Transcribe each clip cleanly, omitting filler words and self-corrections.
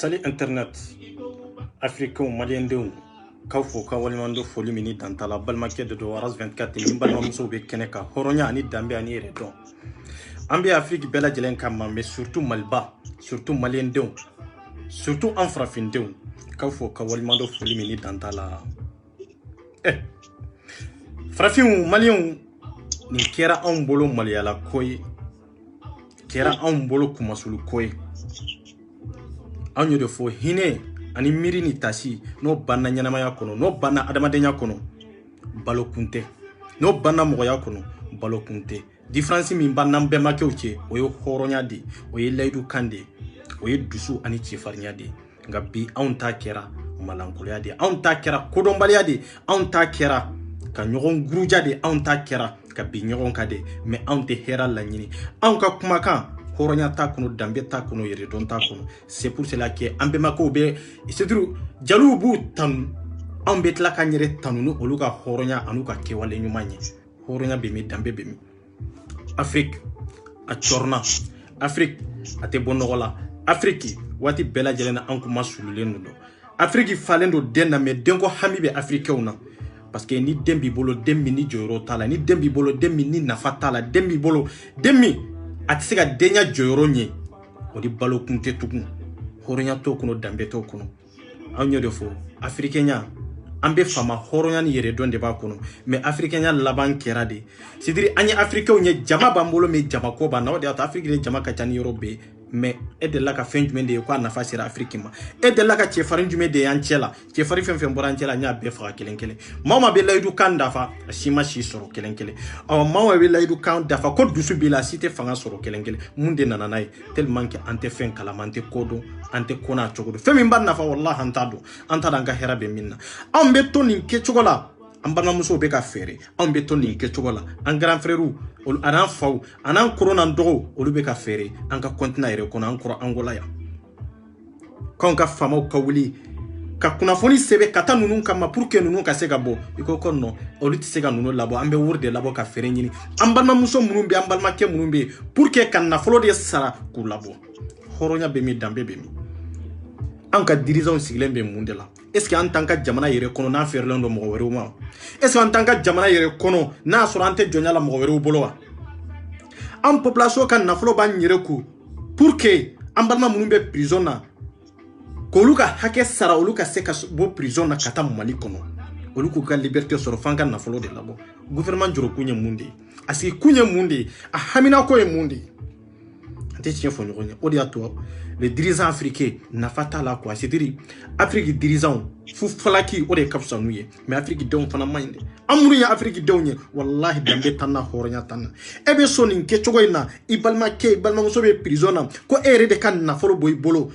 Salut Internet, Africain, Malien de Kaufo, Kawalimando, Folimini, Dantala, Balmaket de Doaras 24, Nimbalmamuso, Keneka, Horonia, Ani Dambe, Ani Redon. Ambi Afrique, Bella Jelenkama, mais surtout Malba, surtout Malien de surtout Anfrafin de Kaufo, Kawalimando, Folimini, Dantala. Frafin, Malien, ni kera un bolo Maliala Koi, kera un bolo Kumasulu Koi. Anyo de fo hine ani miri ni tasi no banna nyanama ya kono no banna adamadenya kono balo kunte no banna moya kono balo kunte difference mi banna mbema kewche oyo horonya di oyo laydu kande oyo dusu ani chifarnya di ngabi aunta kera malankulia di aunta kera kodombalia di aunta kera ka nyogon gruja di aunta kera ka bi nyogon kade me aunte hera lanyini anka kumakan Horonya takuno dambe takuno yere don takuno. C'est pour cela que ambemako be c'est dire jalubu tan ambet la kanyere tanunu oluka horonya anuka kewale nyumanye. Horonya be mi dambe be mi. Afrique a chorna. Afrique a te bonogola. Afrique wati bela jelena ankuma sululenu do. Afrique falendo denna me denko hamibe africauna. Parce que ni dembi bolo demmi ni joro tala ni dembi bolo demmi ni nafatala dembi bolo demmi atisega denya joro nye odi balo kunte tukun horonya to kuno dambe to kuno anyo defo afrikenya ambe fama horonya ni yere donde ba kuno mais afrikenya laban kerade sidiri anya afrika onye jama bambolo me jama ko ba na odi ata afrika jama ka tani europe mais e de la ka fen jumɛn de ye ko a nafa sera Afrique ma e de la ka cɛfarin jumɛn de ye an cɛ la cɛfarin fɛn fɛn bɔra an cɛ la n y'a bɛɛ faga kelen kelen maa ma bɛ layidu kan dafa a si ma si sɔrɔ kelen kelen ɔ maa ma bɛ layidu kan dafa ko dusu b'i la a si tɛ fanga sɔrɔ kelen kelen mun de nana n'a ye tellement que an tɛ fɛn kalama an tɛ ko dɔn an tɛ ko n'a cogo dɔn fɛn min b'a nafa wallahi an t'a dɔn an t'a dɔn an ka hɛrɛ bɛ min na anw bɛ to nin kɛcogo la an balimamusow bɛ ka fɛɛrɛ anw bɛ to nin kɛcogo la an grand frères an'an faw an'an kɔrɔ n'an dɔgɔw olu bɛ ka fɛɛrɛ an ka continent yɛrɛ kɔnɔ an kɔrɔ Angola yan k'anw ka faamaw ka wuli ka kunnafoni sɛbɛn ka taa ninnu kama pour que ninnu ka se ka bɔ i ko ko non olu tɛ se ka ninnu labɔ an bɛ wari de labɔ ka fɛɛrɛ ɲini an balimamuso minnu bɛ an balimakɛ minnu bɛ pour que ka nafolo de sara k'u labɔ hɔrɔnya bɛ min danbe bɛ min an ka dirigeants sigilen bɛ mun de la est ce que an t'an ka jamana yɛrɛ kɔnɔ n'an fɛɛrɛlen don mɔgɔ wɛrɛw ma est ce que an t'an ka jamana yɛrɛ kɔnɔ n'a sɔrɔ an tɛ jɔnya la mɔgɔ wɛrɛw bolo wa an population ka nafolo b'an yɛrɛ kun pour que an balima minnu bɛ prison na k'olu ka hakɛ sara olu ka se ka bɔ prison na ka taa Mali kɔnɔ olu k'u ka liberté sɔrɔ f'an ka nafolo de labɔ gouvernement jɔrɔ kun ye mun de ye a sigi kun ye mun de ye a hamina ko ye mun de ye an tɛ tiɲɛ fɔ ɲɔgɔn ye o de y'a to les dirigeants africains nafa t'a la quoi c'est-à-dire Afrique dirigeants fu falaki o de ka fisa n'u ye mais Afrique denw fana man ɲi dɛ an minnu ye Afrique denw ye wallahi danbe t'an na hɔrɔnya t'an na e bɛ sɔn nin kɛcogo in na i balimakɛ i balimamuso bɛ prison na ko e yɛrɛ de ka nafolo bɔ i bolo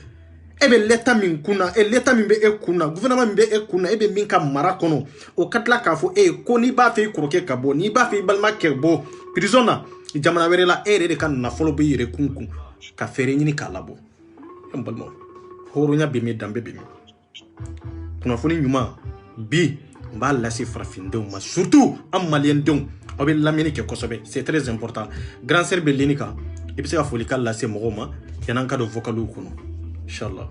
e bɛ l'état min kunna l'état min bɛ e kunna gouvernement min bɛ e kunna e bɛ min ka mara kɔnɔ o ka tila k'a fɔ ko n'i b'a fɛ i kɔrɔkɛ ka bɔ n'i b'a fɛ i balimakɛ bɔ prison na jamana wɛrɛ la e yɛrɛ de ka nafolo bɛ i yɛrɛ kun ka fɛɛrɛ ɲini k'a labɔ n balimaw hɔrɔnya bɛ min danbe bɛ min kunnafoni ɲuman bi n b'a lase farafindenw ma surtout an maliyɛndenw aw bɛ lamɛnni kɛ kosɛbɛ c'est très important grand sœur bɛ leni kan i bɛ se ka folikan lase mɔgɔw ma yan'an ka don vocaliw kɔnɔ inchallah.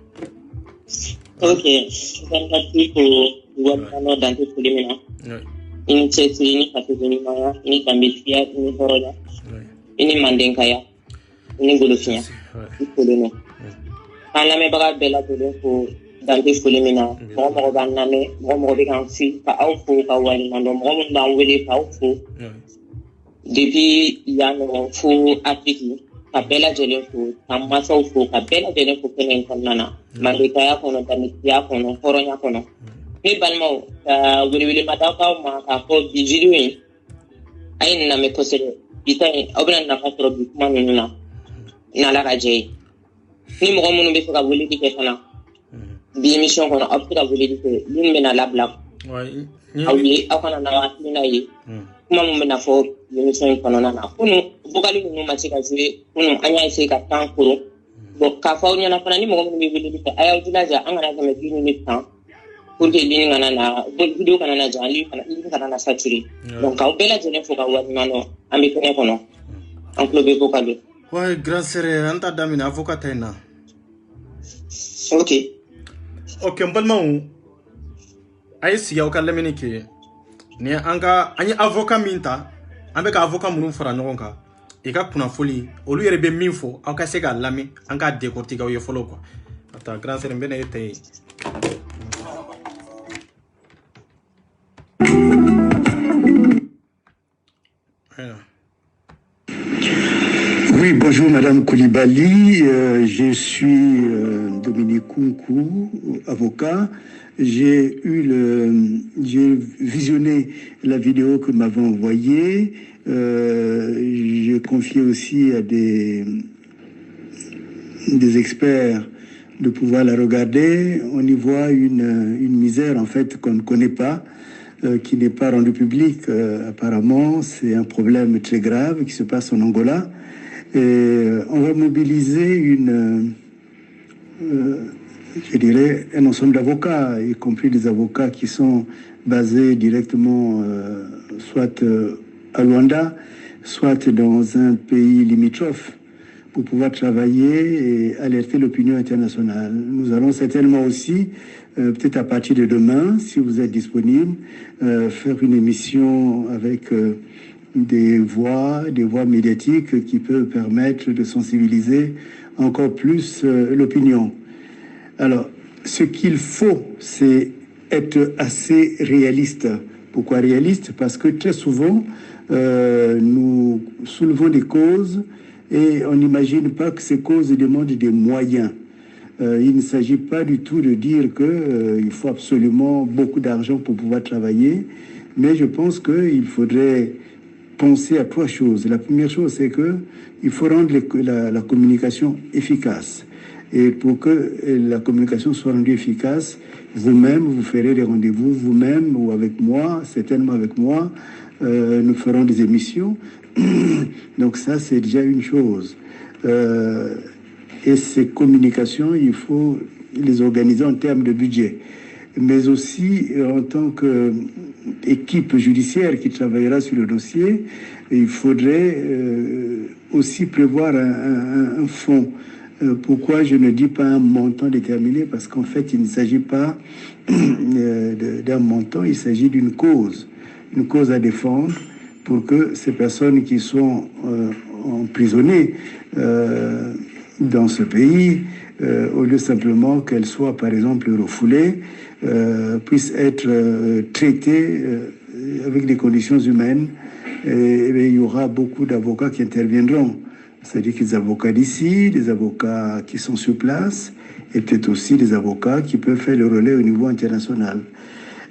Ok, merci pour votre dans tout le monde. Ini cɛsiri ini fasodenɲumanya ini danbetigiya ini hɔrɔnya ini mandenkaya ini golofinya i foli an lamɛnbaga bɛɛ lajɛlen fo dante foli min na mɔgɔ mɔgɔ b'an lamɛn mɔgɔ mɔgɔ bɛ k'an fi ka aw fo ka waleɲumandɔn mɔgɔ minnu b'an wele k'aw fo depuis yan nɔ fo Afrique ka bɛɛ lajɛlen fo k'an mansaw fo ka bɛɛ lajɛlen fo kɛnɛ in kɔnɔna na mandekaya kɔnɔ danbetigiya kɔnɔ hɔrɔnya kɔnɔ ne balimaw ka welewelema d'aw ma k'a fɔ bi video in a ye nin lamɛn kosɛbɛ bi ta in aw bɛna nafa sɔrɔ bi kuma ninnu na n'Ala ka jɛ ye ni mɔgɔ minnu bɛ fɛ ka weleli kɛ fana bi émission kɔnɔ aw bɛ se ka weleli kɛ minnu bɛna labila aw ye aw kana na hakilina ye kuma min bɛna fɔ émission in kɔnɔna na kunun vocal ninnu ma se ka jouer kunun an y'a essayer ka temps koron bon k'a fɔ aw ɲɛna fana ni mɔgɔ minnu bɛ weleli kɛ a y'aw jilaja an kana tɛmɛ 10 minutes kan pour que ligne kana na video kana na jan ligne kana na saturé donc aw bɛɛ lajɛlen fo ka waleɲuman dɔn an bɛ kɛnɛ kɔnɔ an tulo bɛ vocal la. Ouais, grand sœur, an t'a daminɛ avocat ta in na. Ok. Ok, n balimaw a ye sigi aw ka lamɛnni kɛ ni an ye avocat min ta an bɛ ka avocat minnu fara ɲɔgɔn kan i ka kunnafoni olu yɛrɛ bɛ min fɔ aw ka se k'a lamɛn an k'a décortiquer aw ye fɔlɔ quoi. Attends, grand sœur n bɛ na e ta ye. Oui, bonjour Madame Koulibaly, je suis Dominique Kounkou, avocat. J'ai visionné la vidéo que m'avait envoyée. J'ai confié aussi à des experts de pouvoir la regarder. On y voit une misère en fait qu'on ne connaît pas, qui n'est pas rendue publique. Apparemment, c'est un problème très grave qui se passe en Angola. Et on va mobiliser je dirais, un ensemble d'avocats, y compris des avocats qui sont basés directement soit à Luanda, soit dans un pays limitrophe, pour pouvoir travailler et alerter l'opinion internationale. Nous allons certainement aussi, peut-être à partir de demain, si vous êtes disponible, faire une émission avec des voix médiatiques qui peuvent permettre de sensibiliser encore plus l'opinion. Alors, ce qu'il faut, c'est être assez réaliste. Pourquoi réaliste? Parce que très souvent, nous soulevons des causes Et on n'imagine pas que ces causes demandent des moyens. Il ne s'agit pas du tout de dire qu'il faut absolument beaucoup d'argent pour pouvoir travailler, mais je pense qu'il faudrait penser à 3 choses. La première chose, c'est qu'il faut rendre la communication efficace. Et pour que la communication soit rendue efficace, vous-même, vous ferez des rendez-vous, vous-même ou avec moi, certainement avec moi, nous ferons des émissions. Donc ça, c'est déjà une chose. Et ces communications, il faut les organiser en termes de budget. Mais aussi, en tant qu'équipe judiciaire qui travaillera sur le dossier, il faudrait aussi prévoir un fonds. Pourquoi je ne dis pas un montant déterminé? Parce qu'en fait, il ne s'agit pas d'un montant, il s'agit d'une cause à défendre pour que ces personnes qui sont emprisonnées dans ce pays, au lieu simplement qu'elles soient, par exemple, refoulées, puissent être traitées avec des conditions humaines. Et il y aura beaucoup d'avocats qui interviendront. C'est-à-dire que des avocats d'ici, des avocats qui sont sur place, et peut-être aussi des avocats qui peuvent faire le relais au niveau international.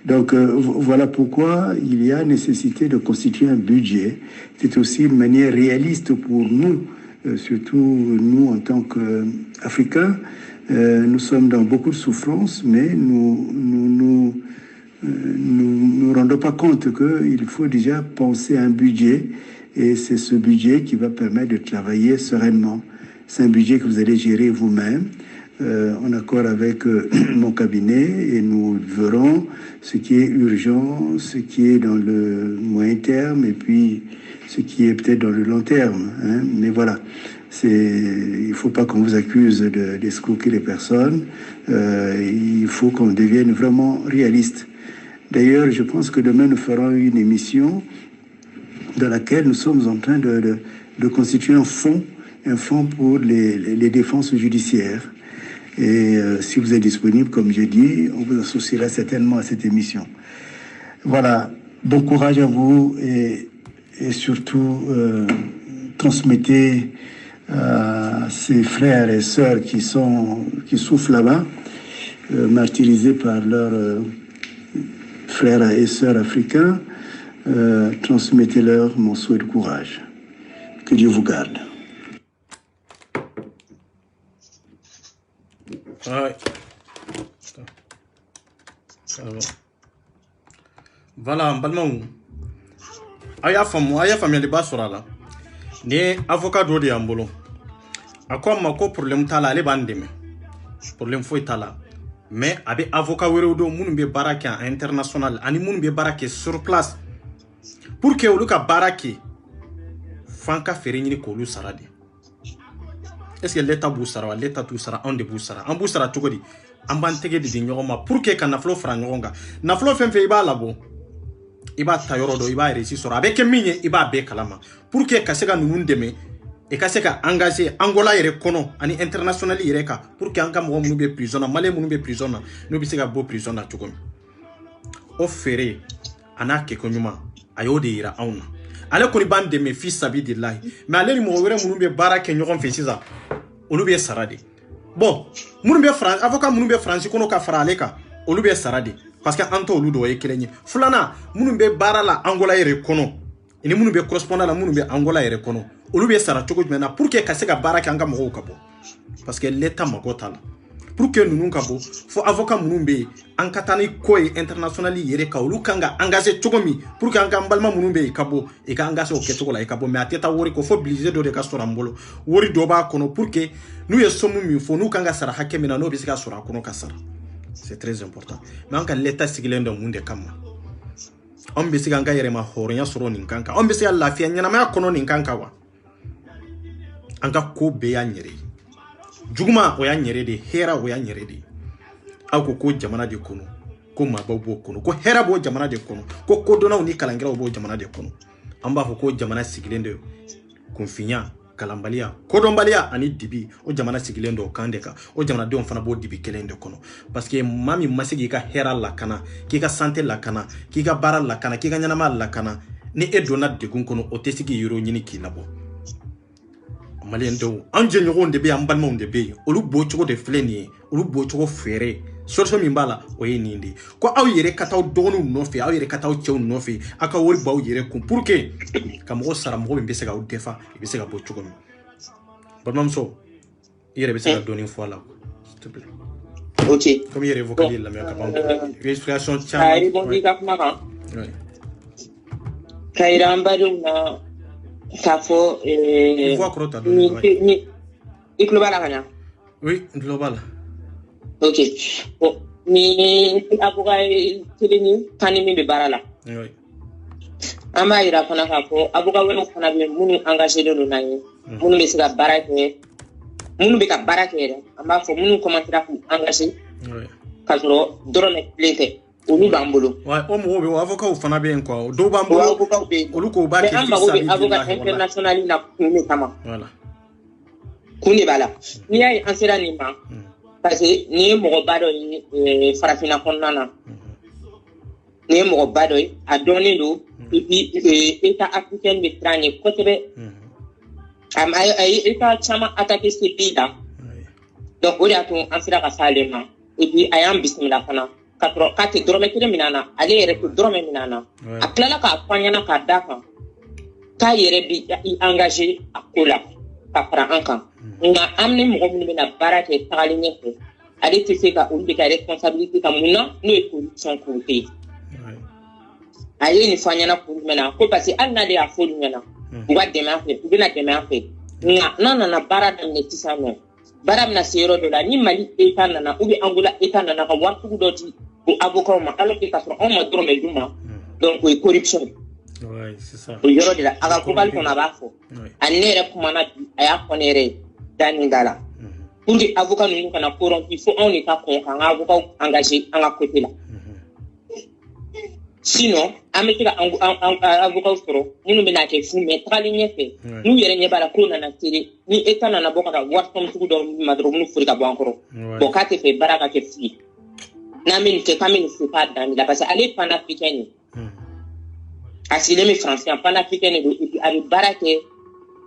Donc voilà pourquoi il y a nécessité de constituer un budget. C'est aussi une manière réaliste pour nous, surtout nous en tant qu'Africains. Nous sommes dans beaucoup de souffrances, mais nous rendons pas compte qu'il faut déjà penser à un budget. Et c'est ce budget qui va permettre de travailler sereinement. C'est un budget que vous allez gérer vous-même, en accord avec mon cabinet, et nous verrons ce qui est urgent, ce qui est dans le moyen terme, et puis ce qui est peut-être dans le long terme. Hein. Mais voilà, il ne faut pas qu'on vous accuse d'escroquer les personnes. Il faut qu'on devienne vraiment réaliste. D'ailleurs, je pense que demain, nous ferons une émission dans laquelle nous sommes en train de constituer un fonds pour les défenses judiciaires. Et si vous êtes disponible, comme j'ai dit, on vous associera certainement à cette émission. Voilà, bon courage à vous et surtout transmettez à ces frères et sœurs qui souffrent là-bas, martyrisés par leurs frères et sœurs africains. Transmettez-leur mon souhait de courage. Que Dieu vous garde. Ouais. Voilà, Balmaou. Aya famille de Basorala. Né avocat d'Odi Ambolo. A quoi ma ko problème tala ale bandeme. Problème foi tala. Mais avec avocat Werodo, moun be barake international, ani moun be barake sur place. Pour que olu ka barake fanka ferenyini ko olu sarade. Est-ce que l'état bou sara, l'état tout sara, on de bou sara. On bou sara togodi. An ban tege di nyogoma pour que ka naflo fra nyogonga. Naflo fenfe iba labo. Iba tayorodo iba resi sora avec minye iba be kalama. Pour que ka sega nunun deme et ka sega engagé Angola yere kono ani international yere ka pour que anka mo munu be prisonnier, malé munu be prisonnier, no bi sega bo prisonnier togomi. O fere anake konyuma ayode ira auna. Ale koni bande me fils sabidillahi. Mais ale ni mo were munu be barake nyogon fe siza. Olu be sarade. Bon, munu be France, avocat munu be France kono ka farale ka. Olu be sarade parce que anto olu do ye kelenye. Fulana munu be barala Angola yere kono. Ini munu be correspondant la munu be Angola yere kono. Olu be sara chogo mena pour que kaseka barake anga mo kabo. Parce que l'état makotala. Pour que nous kabo, faut avocat munu be ankatani koy international yere ka olu kanga engagé chogomi pour que anga mbalma munu be kabo e ka engagé o ketoko la e kabo mais ateta wori ko faut obligé de ka sora mbolo. Wori doba kono pour que nous ye somu mi faut nous kanga sara hakemina no bisika sora kono kasara. C'est très important. Mais en l'état sigilendo munde kama. On bisika nga yere ma horonya soro ninkanka. On bisika lafia nyana ma kono ninkanka wa. Anga ko be ya nyere. Juguma o ya nyere de, hera o ya nyere de. Ako ko jamana de kono. Ko mababo kono. Ko hera bo jamana de kono. Ko kodona uni kalangira bo jamana de kono. Amba ko jamana sigilendo konfinya kalambalia kodombalia ani dibi o jamana sigilendo kandeka o jamana de on fana bo dibi kelendo kono parce que mami masigi ka hera la kana ki ka santé la kana ki ka bara la kana ki ka nyanama la kana ni e donat de gun kono o tesigi yoro nyini ki labo malien do anje nyogo de be ambalma de be olu bo chogo de fleni olu bo chogo fere solution min bala o ye nindi ko aw yere kataw dogonu nofi aw yere kataw chew nofi aka wori baw yere kun pour que kam go sara mo be se ga defa be se ga bo chogo mi bonam so yere be se ga doni fo la s'il te plaît. OK, comme yere vocal la me ka bango respiration cha ribondi ka kuma kan oui kaira mbaruna kafo voix crota ni global kana oui global. OK, bon ni abuga tilini kanimi be barala oui amba ira kana kafo abuga weno kana be munu engagé do nayi munu be siga barake munu be ka barake amba fo munu commentaire ku engagé oui kasoro drone plete olu bambolo ouais o mo be avocat ou fana be quoi do bambolo avocat be olu ko ba ke avocat international na kuni kama voilà kuni bala ni ay ansera ni ma parce que ni mo bado ni farafina konnana ni mo bado a donné do état africain be trani kotebe am ay état chama attaquer ce pays là donc on a tout ansera ka salema et puis ayam bismillah kana 4 drome kire minana ale yere ko drome minana aklala ka fanyana ka daka ka yere bi engagé akola ka fara ankan nga amne mo ko mina barake talinye ko ale tise ka ulbe ka responsabilité ka muna no e corruption ko te aye ni fanyana ko mena ko parce alna de afolu mena wa demafe bina demafe nga nana na barada ne tisano baram na sero de la ni mali eta nana ubi angola eta nana ka wartu doti ko avocat ma alors que kasro on ma drome duma donc ko corruption ouais c'est ça o yoro de la aga ko bal ko na ba fo anere ko mana aya konere dani dala pour que avocat nous kana corrompu il faut on état ko kan avocat engagé en à côté là sinon ametika avocat foro nous me na ke fu mais traligné fait nous yere nye bala ko na télé ni eta na boka ka wartom tugu do madro nous furi ka bankoro bon ka te fait baraka ke fi na min ke kamin c'est pas dans la parce aller panafricaine asile mi français panafricaine do et puis ari barake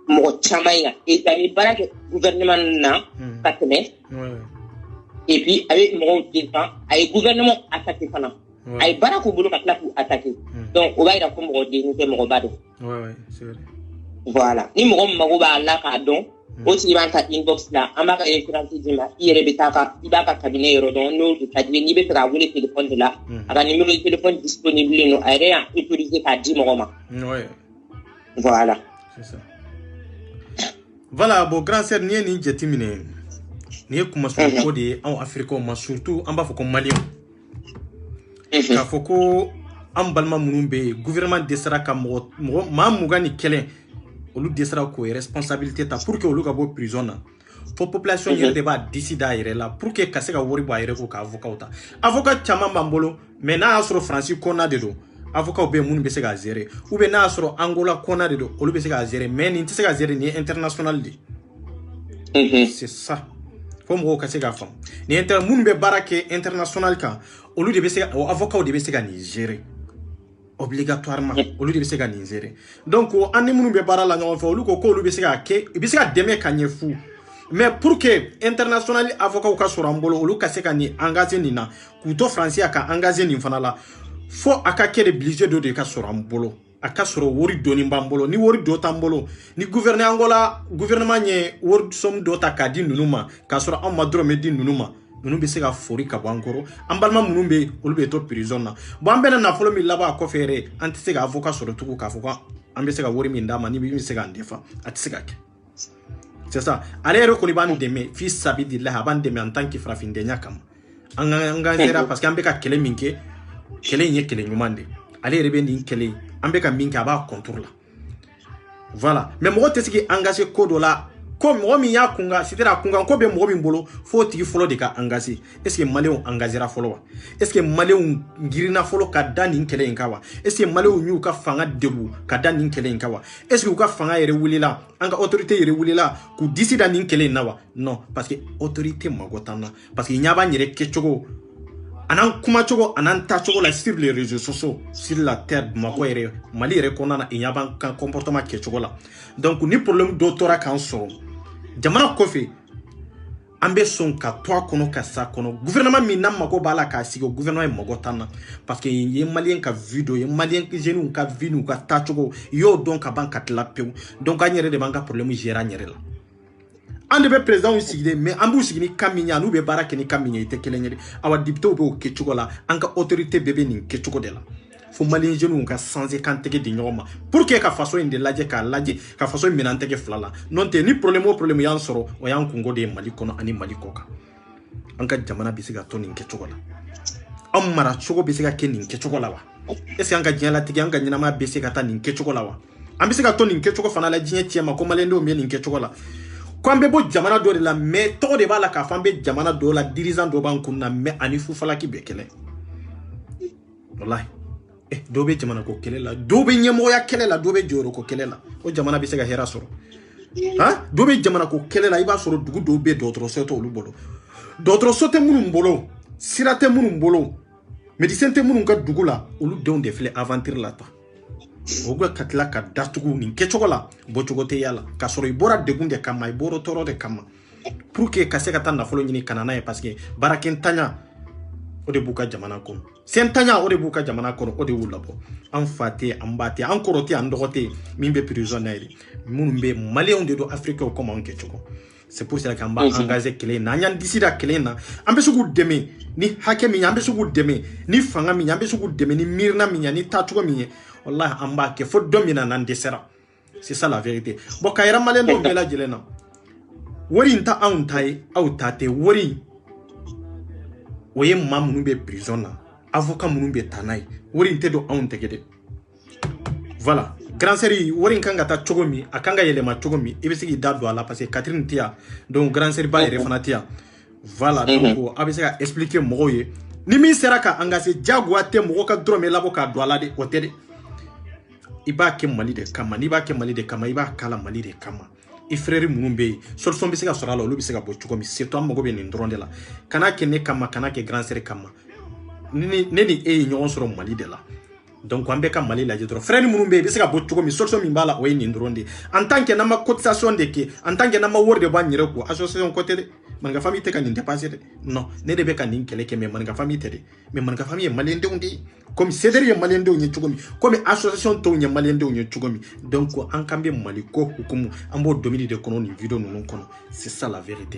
mo chamaya et ari barake gouvernement na patme et puis avec mo défend ay gouvernement attaqué pana ay barako bulu ka tla pour attaquer donc on va ira ko mo dénité mo bado ouais c'est vrai voilà ni mo mago ba la ka don aussi banka inbox là amaka référence dima yere betaka ibaka cabinet yoro don no kadine ni be tra wole téléphone là aka numéro de téléphone disponible no area utiliser ka di moma ouais voilà c'est ça voilà bon grand sœur ni ni jetimine ni kuma so ko de en Afrique ma surtout en ba foko malien ka foko am balma munumbe gouvernement de saraka mo ma mugani kelen olu desera ko responsabilité ta pour que olu ka bo prison na pour population yere de ba décider yere la pour que ka se ka wori ba yere ko ka avocat chama mbolo mais na asro Francis kona de do avocat be mun be se ka gérer ou be na asro Angola kona de do olu be se ka gérer mais ni se ka gérer ni international de c'est ça comme ko ka se ka fam ni mun be barake international ka olu de be se avocat de be se ka ni gérer obligatoirement olu de be se ka ni gérer donc ani munu be bara la ngon fa olu ko olu be se ka ke be se ka deme kanye fu mais pour que international avocat ka sura mbolo olu ka se ka ni engagé ni na ku to français ka engagé ni fana la fo aka ke de obligé de ka sura mbolo aka sura wori doni mbolo ni wori do tambolo ni gouvernement Angola gouvernement nye wori som do ta ka di nunuma ka sura on madro me di nunuma nunu be se ka fori ka bankoro ambalma munun be olu be to prison na bo ambena na folo mi laba ko fere anti se ka avocat soro tuku ka foko ambe se ka wori mi ndama ni bi se ka ndefa ati se ka ke c'est ça ale ko ni ban deme fi sabidillah ban deme en tant que frafin de nyakam anga zera parce que ambe ka kele minke kele nye kele nyumande ale rebe ni kele ambe ka minka ba contour la voilà mais mo te siki engagé kodo la comme mo mi ya kunga sitera kunga ko be mo mi mbolo fo tigi folo de ka engagé est ce que maléon engagera folo wa est ce que maléon ngirina folo ka dani kele inkawa est ce que maléon nyu ka fanga debu ka dani kele inkawa est ce que ka fanga yere wulila anga autorité yere wulila ku disida ni kele nawa non parce que autorité magotana parce que nyaba nyere kechogo anan kuma chogo anan ta chogo la sur les réseaux sociaux sur la terre mako yere mali yere konana nyaba kan comportement kechogo la donc ni problème doctorat kan so jamana kofi ambe son ka to kono ka sa kono gouvernement mi nam mako bala ka sigo gouvernement mago tanna parce que ye malien ka video ye malien ki jenu ka vinu ka tachugo yo donc ka banka tlapew donc anyere de banka problème gera nyere la ande be président usigide mais ambu sigini kaminya nu be baraka ni kaminya ite kelenyere awa dipto be o kechugo la anka autorité bebe ni kechugo de la fo malien jenu ka sanze kantege di nyoma pour que ka façon inde laje ka façon minantege flala non te ni problème yan soro o yan kungo de mali kono ani mali koka anka jamana bisiga to nin kechugo la amara chugo bisiga ke nin kechugo la wa ese anka jela tigi anka nyina ma bisiga ta nin kechugo la wa ambisiga to nin kechugo fana la jinye tiema ko malendo mi nin kechugo la kwambe bo jamana do de la mais to de bala ka fambe jamana do la dirigeant do ban kunna mais ani fu fala ki bekele wallahi dobe jamana ko kelela dobe nyemo ya kelela dobe joro ko kelela o jamana bi sega hera soro ha dobe jamana ko kelela iba soro dugu dobe dotro soto olubolo dotro sote munum bolo sirate munum bolo medicine te munum ka dugula olu de on defle aventure la ta ogwa katla ka datugu ni kechokola bochogote yala ka soro ibora degunde kama iboro toro de kama pour que kaseka tanda folo nyini kanana e parce que baraken tanya ode buka jamana kono sentanya ode buka jamana kono ode wulabo an fate an bate an korote an dogote mimbe prisonnier munumbe malien de do afrique ko comment kechoko c'est pour cela qu'on va engager clé na nyan disida clé na ambe sugu deme ni hake mi ambe sugu deme ni fanga mi ambe sugu deme ni mirna mi ni tatugo mi wallahi amba ke fo domina nan desera c'est ça la vérité bo kayra malien do bela jelena wori nta an tay au tate wori oye mamunu be prison na avocat munu be tanay wori nte do on tegede voilà grand série wori kanga ta chogomi akanga yele ma chogomi ibisigi dado ala parce que Catherine tia donc grand série ba yere fanatia voilà donc abisega expliquer moye ni mi seraka angase jagwa te mo ka drome labo ka do ala de otede iba ke mali de kama ni ba ke mali de kama iba kala mali de kama i frère munumbe solution bisega sorala lo bisega bo chogomi c'est toi mogo be ni ndronde la kana ke ne kama kana ke grand série kama neni e nyon soro mali de la donc ambe ka mali la jedro frère munumbe bisega bo chogomi solution mi bala o ni ndronde en tant que na ma cotisation de ke en tant que na ma worde ba nyere ko association côté de manga famille te kan ni dépasser de non ne de be kan ni kele ke me manga famille te de mais manga famille malien de undi comme cédric malien de undi chogomi comme association to nya malien de undi chogomi donc en kambe mali ko hukumu ambo domini de kono ni vidéo non kono c'est ça la vérité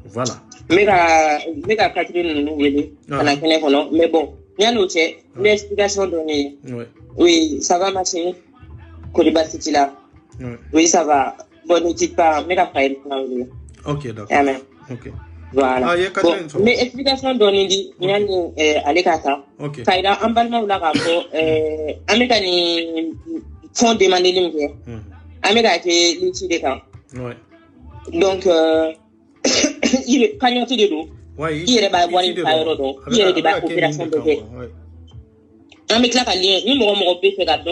voilà mega Catherine nous wele ana kene kono mais bon bien noté l'explication donnée oui ça va marcher Kolibati là oui ça va bon ne dites pas mega fail ok d'accord amen ok voilà bon, mais explication donnée dit nyani alekata kaida ambalma ula ko ameka ni fond demander limbe ameka ke lichide kan donc il est cagnoté de l'eau. Il est bas boire une paire d'eau. Il est bas opération de paix. Un mec là qui est numéro peut faire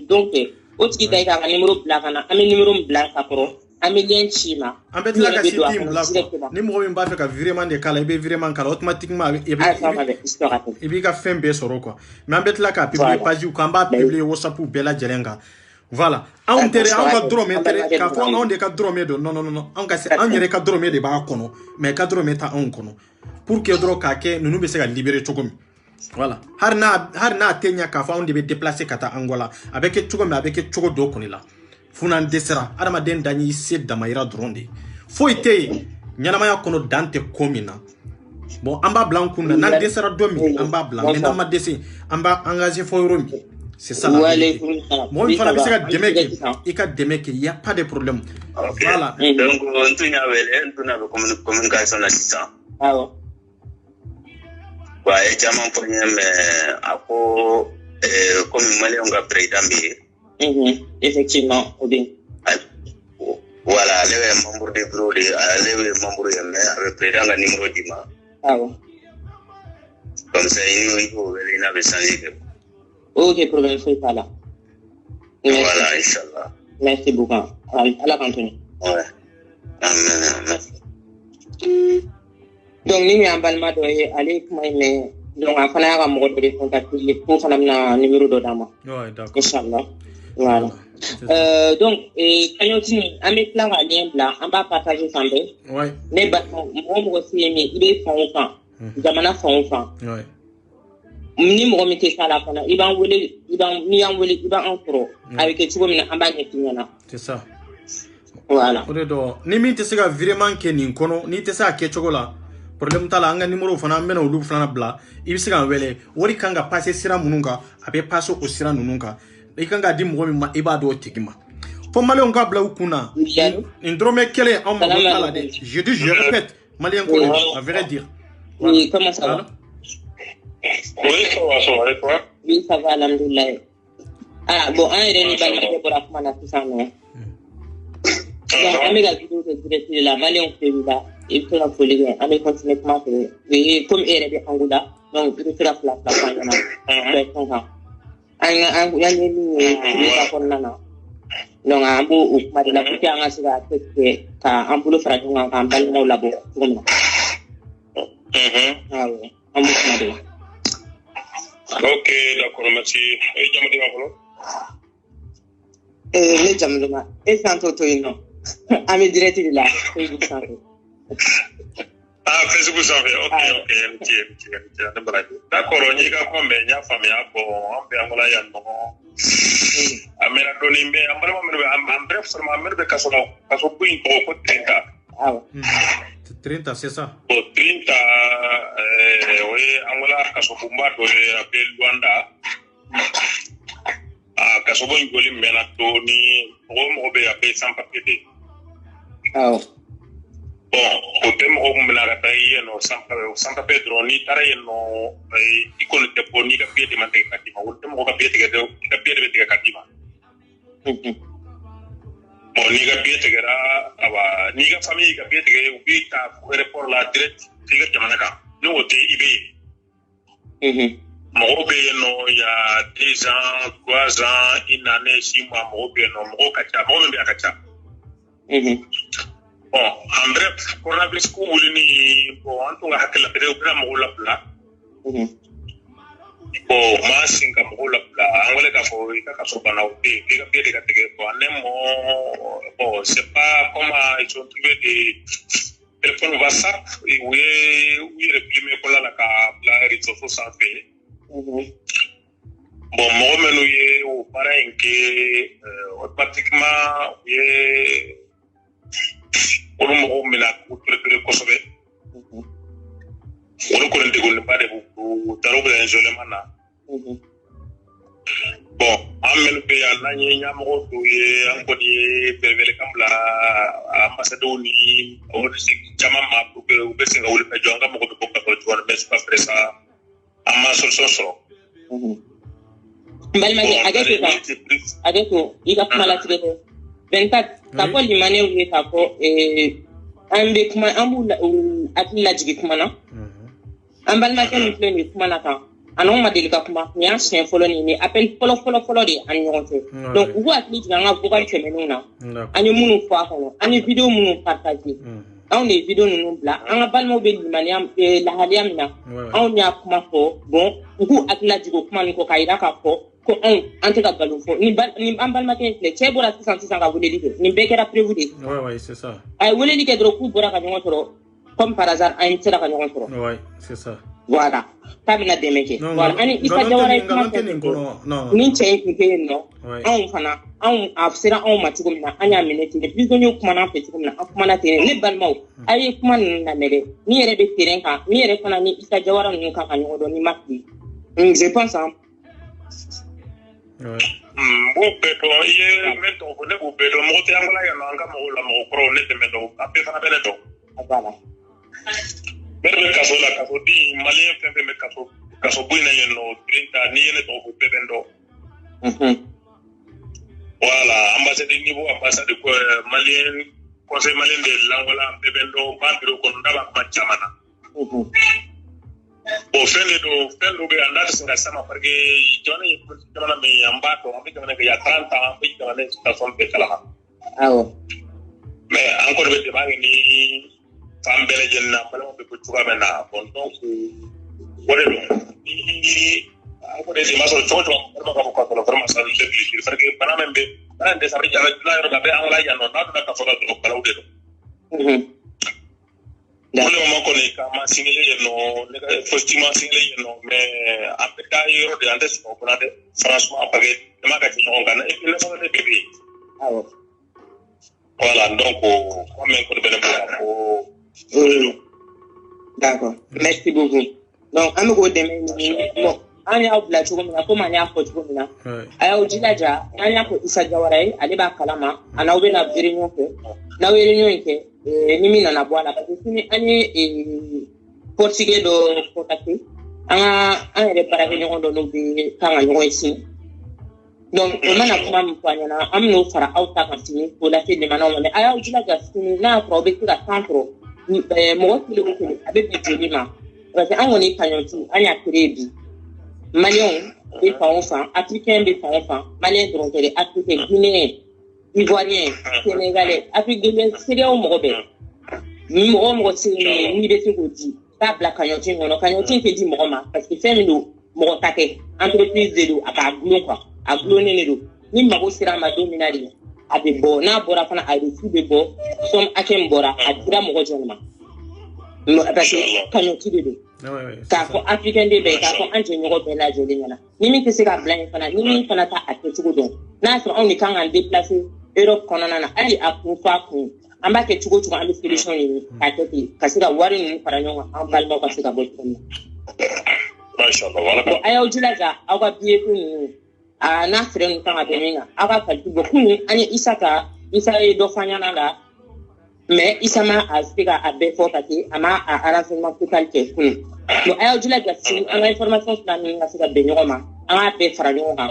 donc au qui d'aille un numéro blanc un numéro blanc ça pro un lien chima. Un peu là qui est blanc. Numéro même pas faire vraiment des cas et vraiment cas automatiquement et bien qu'a fait un baisse sur quoi. Mais un peu là qui publié page ou quand publié WhatsApp ou bella jelenga. Voilà. On tere on ka drome tere ka fo on de ka drome do non on ka se on yere ka drome de ba kono mais ka drome ta on kono pour que dro ka ke nunu be se ga libérer chogomi voilà har na tenya ka fo on de be déplacer kata Angola avec chogomi avec chogo do konila funan desera adama den dani se damaira dronde fo ite nyana ya kono dante komina bon amba blanc na nan desera domi amba blanc mais na ma desi amba engagé fo romi. C'est ça. Moi, il faut il n'y a pas de problème. Voilà. Donc, on a une communication assistant. Ah ouais. Ouais, et mon premier, mais après, comme Malien, on a président. Effectivement, bien. Voilà, les membres du bureau, les membres du président, le numéro 10. Ah ouais. Comme ça, il faut changer. Ok, problème, c'est pas là. Voilà, Inch'Allah. Merci beaucoup. À la cantine. Ouais. Amen. Donc, nous avons un allez, mais donc, on a un mot de contact pour faire un numéro de dame. Ouais, d'accord. Inch'Allah. Voilà. Donc kañotini ame plan à lien blanc on va partager santé ouais ne ba mo aussi mais il est fan jamana fan ouais ni mo mi te sala fana iban wele iban ni an wele iban en pro avec que tu vois mina amba ñetiñana c'est ça voilà odedo ni min te sega vraiment ke nin kono ni te sa ke chogola problème tala anga numéro fana mena olu fana bla ibisiga wele wori kanga passer sira mununga abe passo o sira nununga ikanga di mo mi ma ibado tigima fo malé on gabla ukuna indrome kele en tala de je répète malien ko à vrai dire oui comment ça va Oui, ça va, et toi? Oui, ça va, alhamdoulilah. Ah, bon, un est pour la femme à tout ça, non? Donc, on met la vidéo de directeur là, malé on fait là, et puis on fait les on met continuellement, et comme il est en Angola, donc il fait la place, la fin, il y en a, donc un beau ou pas de la coupe à un cigarette, un boulot fragile, un ballon au labo, ah oui, un bout de Ok, d'accord, merci. Et Jamadi Mafolo? Ne Jamadi, et Santo Toino. Ami directeur là, Facebook Santo. Ah, Facebook Santo, ok, d'accord, on y a comme il y a famille, bon, on peut en voler un moment. Amena doni, mais en bref, seulement, mais de Kasso, Kasso Pouin, pour 30. Ah ouais. 30, c'est ça. Pour 30, oui, Angola, Kasso Pumba, appelé Luanda. Ah, Kasso Pouin, Goli, Menatoni, Rome, Robé, appelé sans papier. Ah ouais. Bon, au thème, on me l'a rappelé, sans papier, droni, taraye, no, icône de Boni, papier de Matekatima, ou thème, papier de Katima. Bon, niga piete gara aba niga famille ga piete ga ubi ta report la direct niga jamana ka no wote ibe mo be no ya 2 ans 3 ans une année 6 mois mo be no mo kacha mo be akacha bon en bref coronavirus ko wulini bon antu ga hakla be o mo la bla bon ma singa mo la bla angole ka fo ka so bana o be ga piete ga tege bon nemo bon c'est pas comme ils ont trouvé des téléphones WhatsApp et oui réprimer pour la réseau social fait bon moi menu ye au pareil que automatiquement ye on me la préparer ko sobe on ko ndé ko pas de vous taro be isolement na bon amel be ya nanye nyamo do ye angodi bevele kambla ambassadeur ni o ci chama ma ko be singa wul pe jonga mo ko ko ko wala be pas presa amma so balma ageto iga mala tigete 24 ka ko limane wi ka ko ambe kuma ambu atilla jigi kuma na ambalma ken pleni kuma na ka anon ma delika kuma nya sen folo ni appel folo de an ñonte donc vous atli nga vocal femenu na ani munu fo ko ani video munu partager on les vidéos nous bla an balmo be limane am la haliam na on ya kuma ko bon vous atla jigo kuma ni ko kaida ka ko on ante ka balon fo ni ambalma ken le chebora 600 ka wuleli de ni bekera prévu de ouais c'est ça ay wuleli ke dro ku bora ka ñontoro comme par hasard ay tira ka ñontoro ouais c'est ça voilà tabina demeke voilà ani isa jawara no ni change ke no on fana on afsira on matugo mina anya minute de plus donyo kuma na feti kuma na kuma na tere ne balmaw ay kuma na mele ni yere be terrain ka ni yere fana ni isa jawara nu ka kanyo do ni makki je pense hein bo beto ye meto ko ne bo beto mo te angala ya nanga mo la mo pro ne te meto ape fana beneto voilà berbe kaso la kaso di malien fembe me kaso buina yeno 30 ni yene to ko bebendo voilà ambassade niveau ambassade ko malien conseil malien de l'Angola bebendo bandiro ko ndaba ma chamana bon fendo be andata singa sama parce que jona jona me ambato ambi jona ke ya 30 ans ambi jona ta son be kala awo mais encore be de ni fambele jenna bala mo be ko tuga mena bon donc wala do encore des images sur le vraiment ça le plus parce que pendant même dans des arrêts là il y a en là il y a non na ka foto do kala ude do le moment qu'on est quand signalé non effectivement signalé non mais après ta euro de antes on a franchement avec le magasin on gagne et puis le sont des bébés voilà donc on met encore de d'accord merci beaucoup donc am go demain bon anya obla chugo mina ko manya ko chugo mina aya ujilaja anya ko isa jawarai ale ba kalama ana ube na birinyo ke na wirinyo ke ni mina na bwana parce que ni ani portugais do contacter anga repara ke nyondo no bi kanga nyoy ici donc on mana kuma mfanya na amno fara auta kantini pour la fille de manon mais aya ujilaja sini na probe kila centro mo kile ko abe bi jolima parce que on est kanyoti anya krebi Maliens, des enfants, Africains, des enfants, Maliens, donc les Africains, Guinéens, Ivoiriens, Sénégalais, Afrique de l'Ouest, c'est là où on est. Moi, c'est ni des secondes. Pas la cagnotte, on a cagnotte qui dit moi, parce que c'est nous, mon taquet, entreprise de l'eau, à glon quoi, à glonner l'eau. Ni ma grosse sera ma dominale. À des bords, n'a bora fana à des sous de bords, somme à quel bora, à dire mon rejoindre. Parce que cagnotte de l'eau. Ka ko africain de be ka ko anje nyoro be la joli nyana ni mi tese ka blanc fana ni mi fana ta aketugo don na so on ni kan en déplacer Europe konana na ali akufa ku amba ke tugo tugo ambi solution ni ka tete ka sika wari ni para nyonga an balma ka sika bo tumi mashallah wala ko ayo julaga awa biye ku ni na fren kan abeminga awa ka tugo ku ni ani isaka e do fanya na la mais isama a sika abe fo pati ama a renseignement total ke ku no ayo julaga si an information sur la ni nga sika be nyoma an be fara nyoma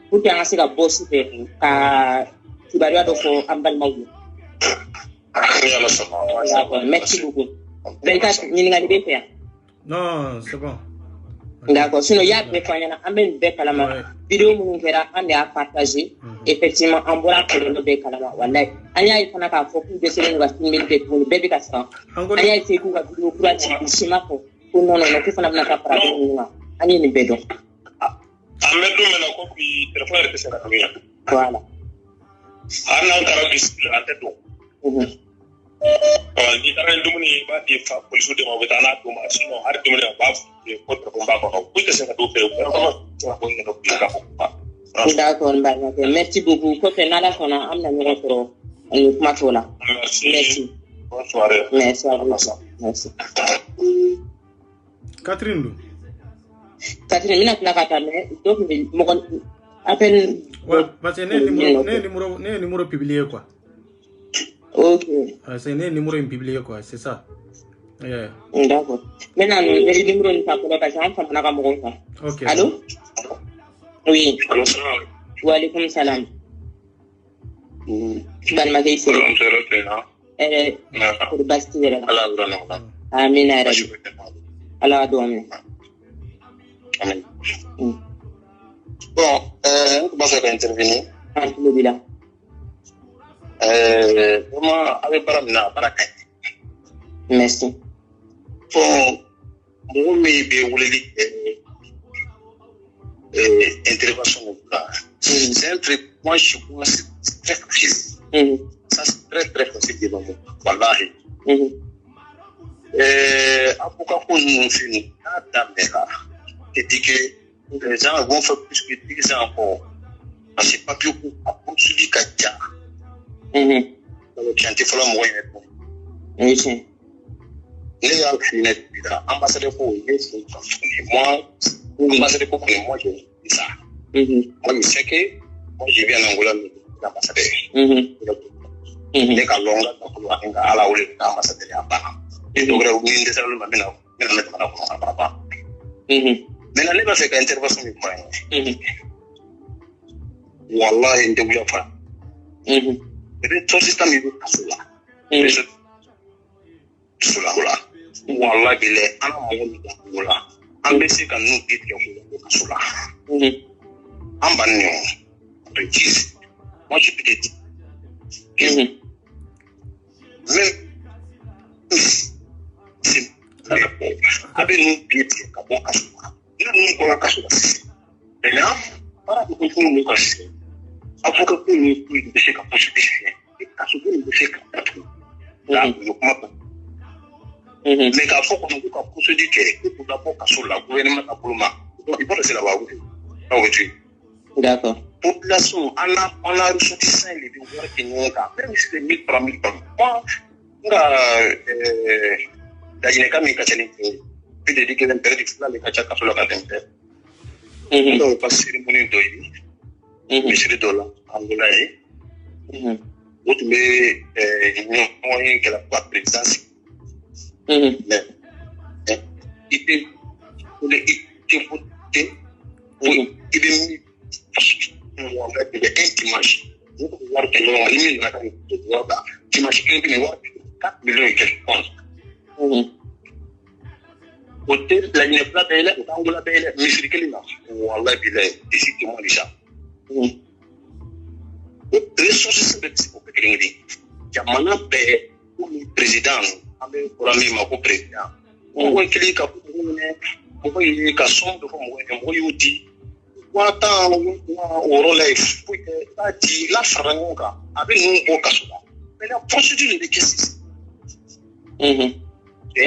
pour que an sika bo site ka tibaria do fo ambal mawdu merci beaucoup 24 ni nga libe faire non c'est bon d'accord sinon ya be fanya na amben be kalama vidéo mun kera ande a partager effectivement en bora ko no be kalama wallahi anya ifana ka fo ku be selen ga tin mil be ko be ka sa anya ite ku ga vidéo kura ci shima ko non ko fana na ka para ni ma ani ni be do amedu mena ko bi téléphone rete sera kamiya voilà ana kara bisil ante do ni tara dumuni ba di fa polisu de mo betana to ma sino har dumuni ba ko to ba ko ko te sera do fe ko ni do bi ka ko d'accord merci beaucoup ko te nala sona amna ni rotoro ni kuma tola merci bonne soirée merci à vous merci Catherine mina kila kata mais donc mo kon appel ouais parce que né numéro publié quoi. OK c'est né numéro publié quoi, c'est ça. D'accord. Maintenant le numéro ni pas pour la page on na ka mo kon. OK. Allô? Oui. Allô, salam. Wa alaykoum salam. Ban ma gay c'est. Pour Bastille. Allah Allah. Amin ya rabbi. Allah do amin. Amin. Bon, comment ça va intervenir? Alhamdulillah. Comment avec Baramna, Barakat? Merci. Bon, moi, mais voulez intervention là. C'est un truc, moi, je pense c'est très facile. Ça, c'est très, très facile devant moi. Wallahi. Pourquoi qu'on nous fait là? Et dit que les gens vont faire plus que 10 ans encore. Parce que pas plus à construire du Katia. Donc, chanter pour la moyenne. Oui, c'est. Les gens qui sont ambassadeurs pour moi, ambassadeur pour moi, je dis ça. Moi, je sais que moi, je viens en Angola, l'ambassadeur. Les gens longs, donc, à la oule, l'ambassadeur à part. Et donc, on est déjà le même. Maintenant, les gens qui ont intervention du point. Wallah, il y a pas. Mais tout système est là. Cela. Wallah, il est en là. En baissé quand nous disons cela. En bannion, précise. Moi, je peux te dire. Même c'est avec nous pieds comme on a nous on a caché pour nous casser. Avocat pour nous pour de ce qu'a possibilité. Et à ce que nous fait qu'à tout. Là, nous comment. Mais qu'à faut qu'on nous qu'a procédure que pour d'abord qu'à sur la gouvernement à Bolma. Donc il faut laisser la voie. Ah oui. D'accord. Population, on a ressorti 5 les devoirs qui n'ont pas. Même si c'est 1000 par 1000 par. Moi, la Guinée-Ca m'a caché. Puis de dire que l'intérêt du les cacha sur la carte. Donc, pas cérémonie d'oïli. Monsieur Dola, Angolaï. Autre, mais, moyen que la présidence. Il était voté. Il est intimage. Vous pouvez voir que nous avons mis la carte de droit. Imaginez que nous avons 4 millions et quelques points. Côté la Guinée Flat, elle est Angola, elle est Misri Kelina. Wallah, il est ici qui m'ont déjà. Les ressources de ce pour que il y a maintenant pour le président, pour la même pour président. On voit qu'il y a on voit qu'il y a son de forme on voit il dit quoi au relève pour que la faranga avec nous au Kassoula. Mais la procédure de qu'est-ce que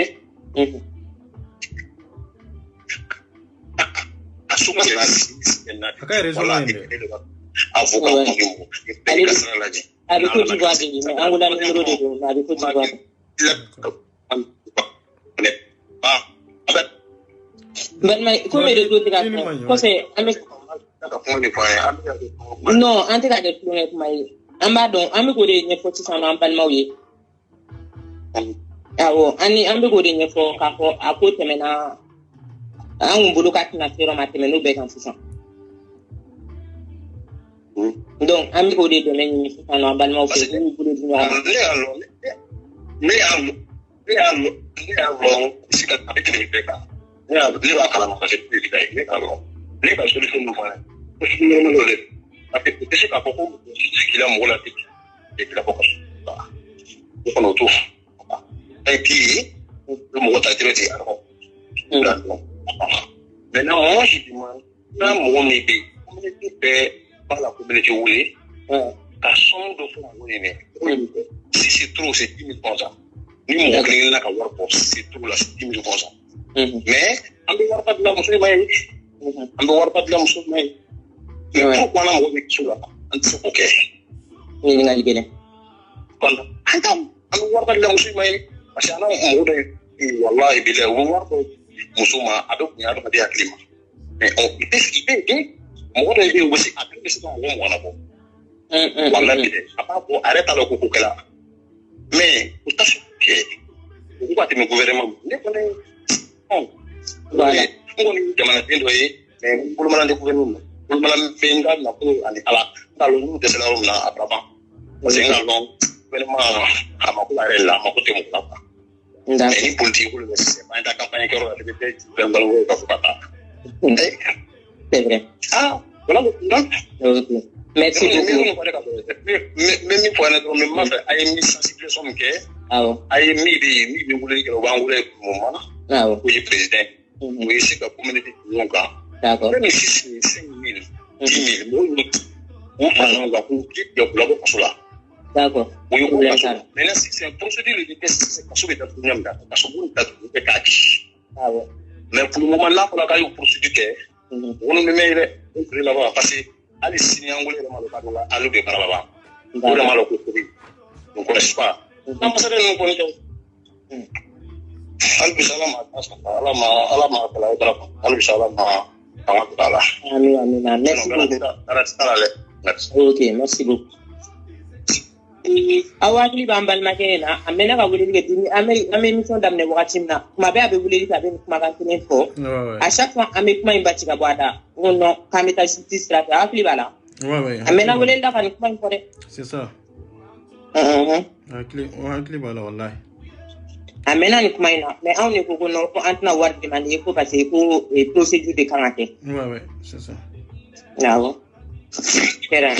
Akay raison inde. Avocat avec Côte d'Ivoire mais Angola numéro 2 avec Côte d'Ivoire. Comme de d'autres conseil non en tout cas de plus mais ambadon amiko de ne foti sana ambalma wi awo ani amiko de ne fo ka ko akote mena an bolo ka tina fero mateme no be kan sisan donc amiko de ne sana ambalma wi ko bolo dunya sika avec les beka le va kala ma c'est plus vite le kala le va solution nous voilà parce que nous le parce que c'est pas beaucoup qu'il a mon la tête et puis la boca on autour et puis le mot ta tête alors maintenant moi je demande là mon idée par la communauté où est à son de fond si c'est trop c'est 10 000 %. Ni mon client n'a qu'à voir pour c'est tout là c'est 10 000 %. Mais on ne voit pas de la musulmane. On ne voit pas de la musulmane. Mais pourquoi on a un mec sur là? On dit ok. ni ngali gele. Quand on ne voit pas de la musulmane. Parce qu'on a un mot de Wallah et Bilal. On voit que musulman adopte ni adopte des climat. Mais on il bien. Moi de aussi adopte c'est dans le monde là. Wallah Bilal. Après pour arrêter le coco là. Mais pour tâcher que vous voyez le gouvernement ne connaît voilà on est demandé d'envoyer mais pour le moment de gouvernement pour le moment benga na pour aller à la dans le de cela on a après parce que non vraiment à ma couleur là ma côté mon papa mais ni politique ou le c'est pas une campagne que on a fait dans le papa c'est vrai voilà donc merci beaucoup mais mi point de même ma fait ay mi sensibilisation que ay mi bi wulé que ba wulé moment oui président oui c'est la communauté donc d'accord même si c'est 5 000 10 000 on parle de pour qui de la boca sur là d'accord oui mais là c'est un procédure de test c'est pas sur les dates nyam da parce que on date de kaki mais pour le moment là pour la caille procédure que on me met là-bas parce que allez signer angolais dans le cadre là allo de paraba on le malo ko on connaît pas ambassadeur nous connaît albi salama alama kala dara albi salama taala amin merci beaucoup ok merci beaucoup awali bambal makena amena ka wuli ke dini ame mission damne wakatimna kuma be abe wuli ka be kuma kan tene fo à chaque fois ame kuma imbati ka bwada ono kameta justice la afli bala ouais amena wuli nda kan kuma ko de c'est ça akli bala wallahi amena ni kuma ina mais on ne ko no ko antna war demander ko parce que ko procédure de quarantaine ouais c'est ça bravo kera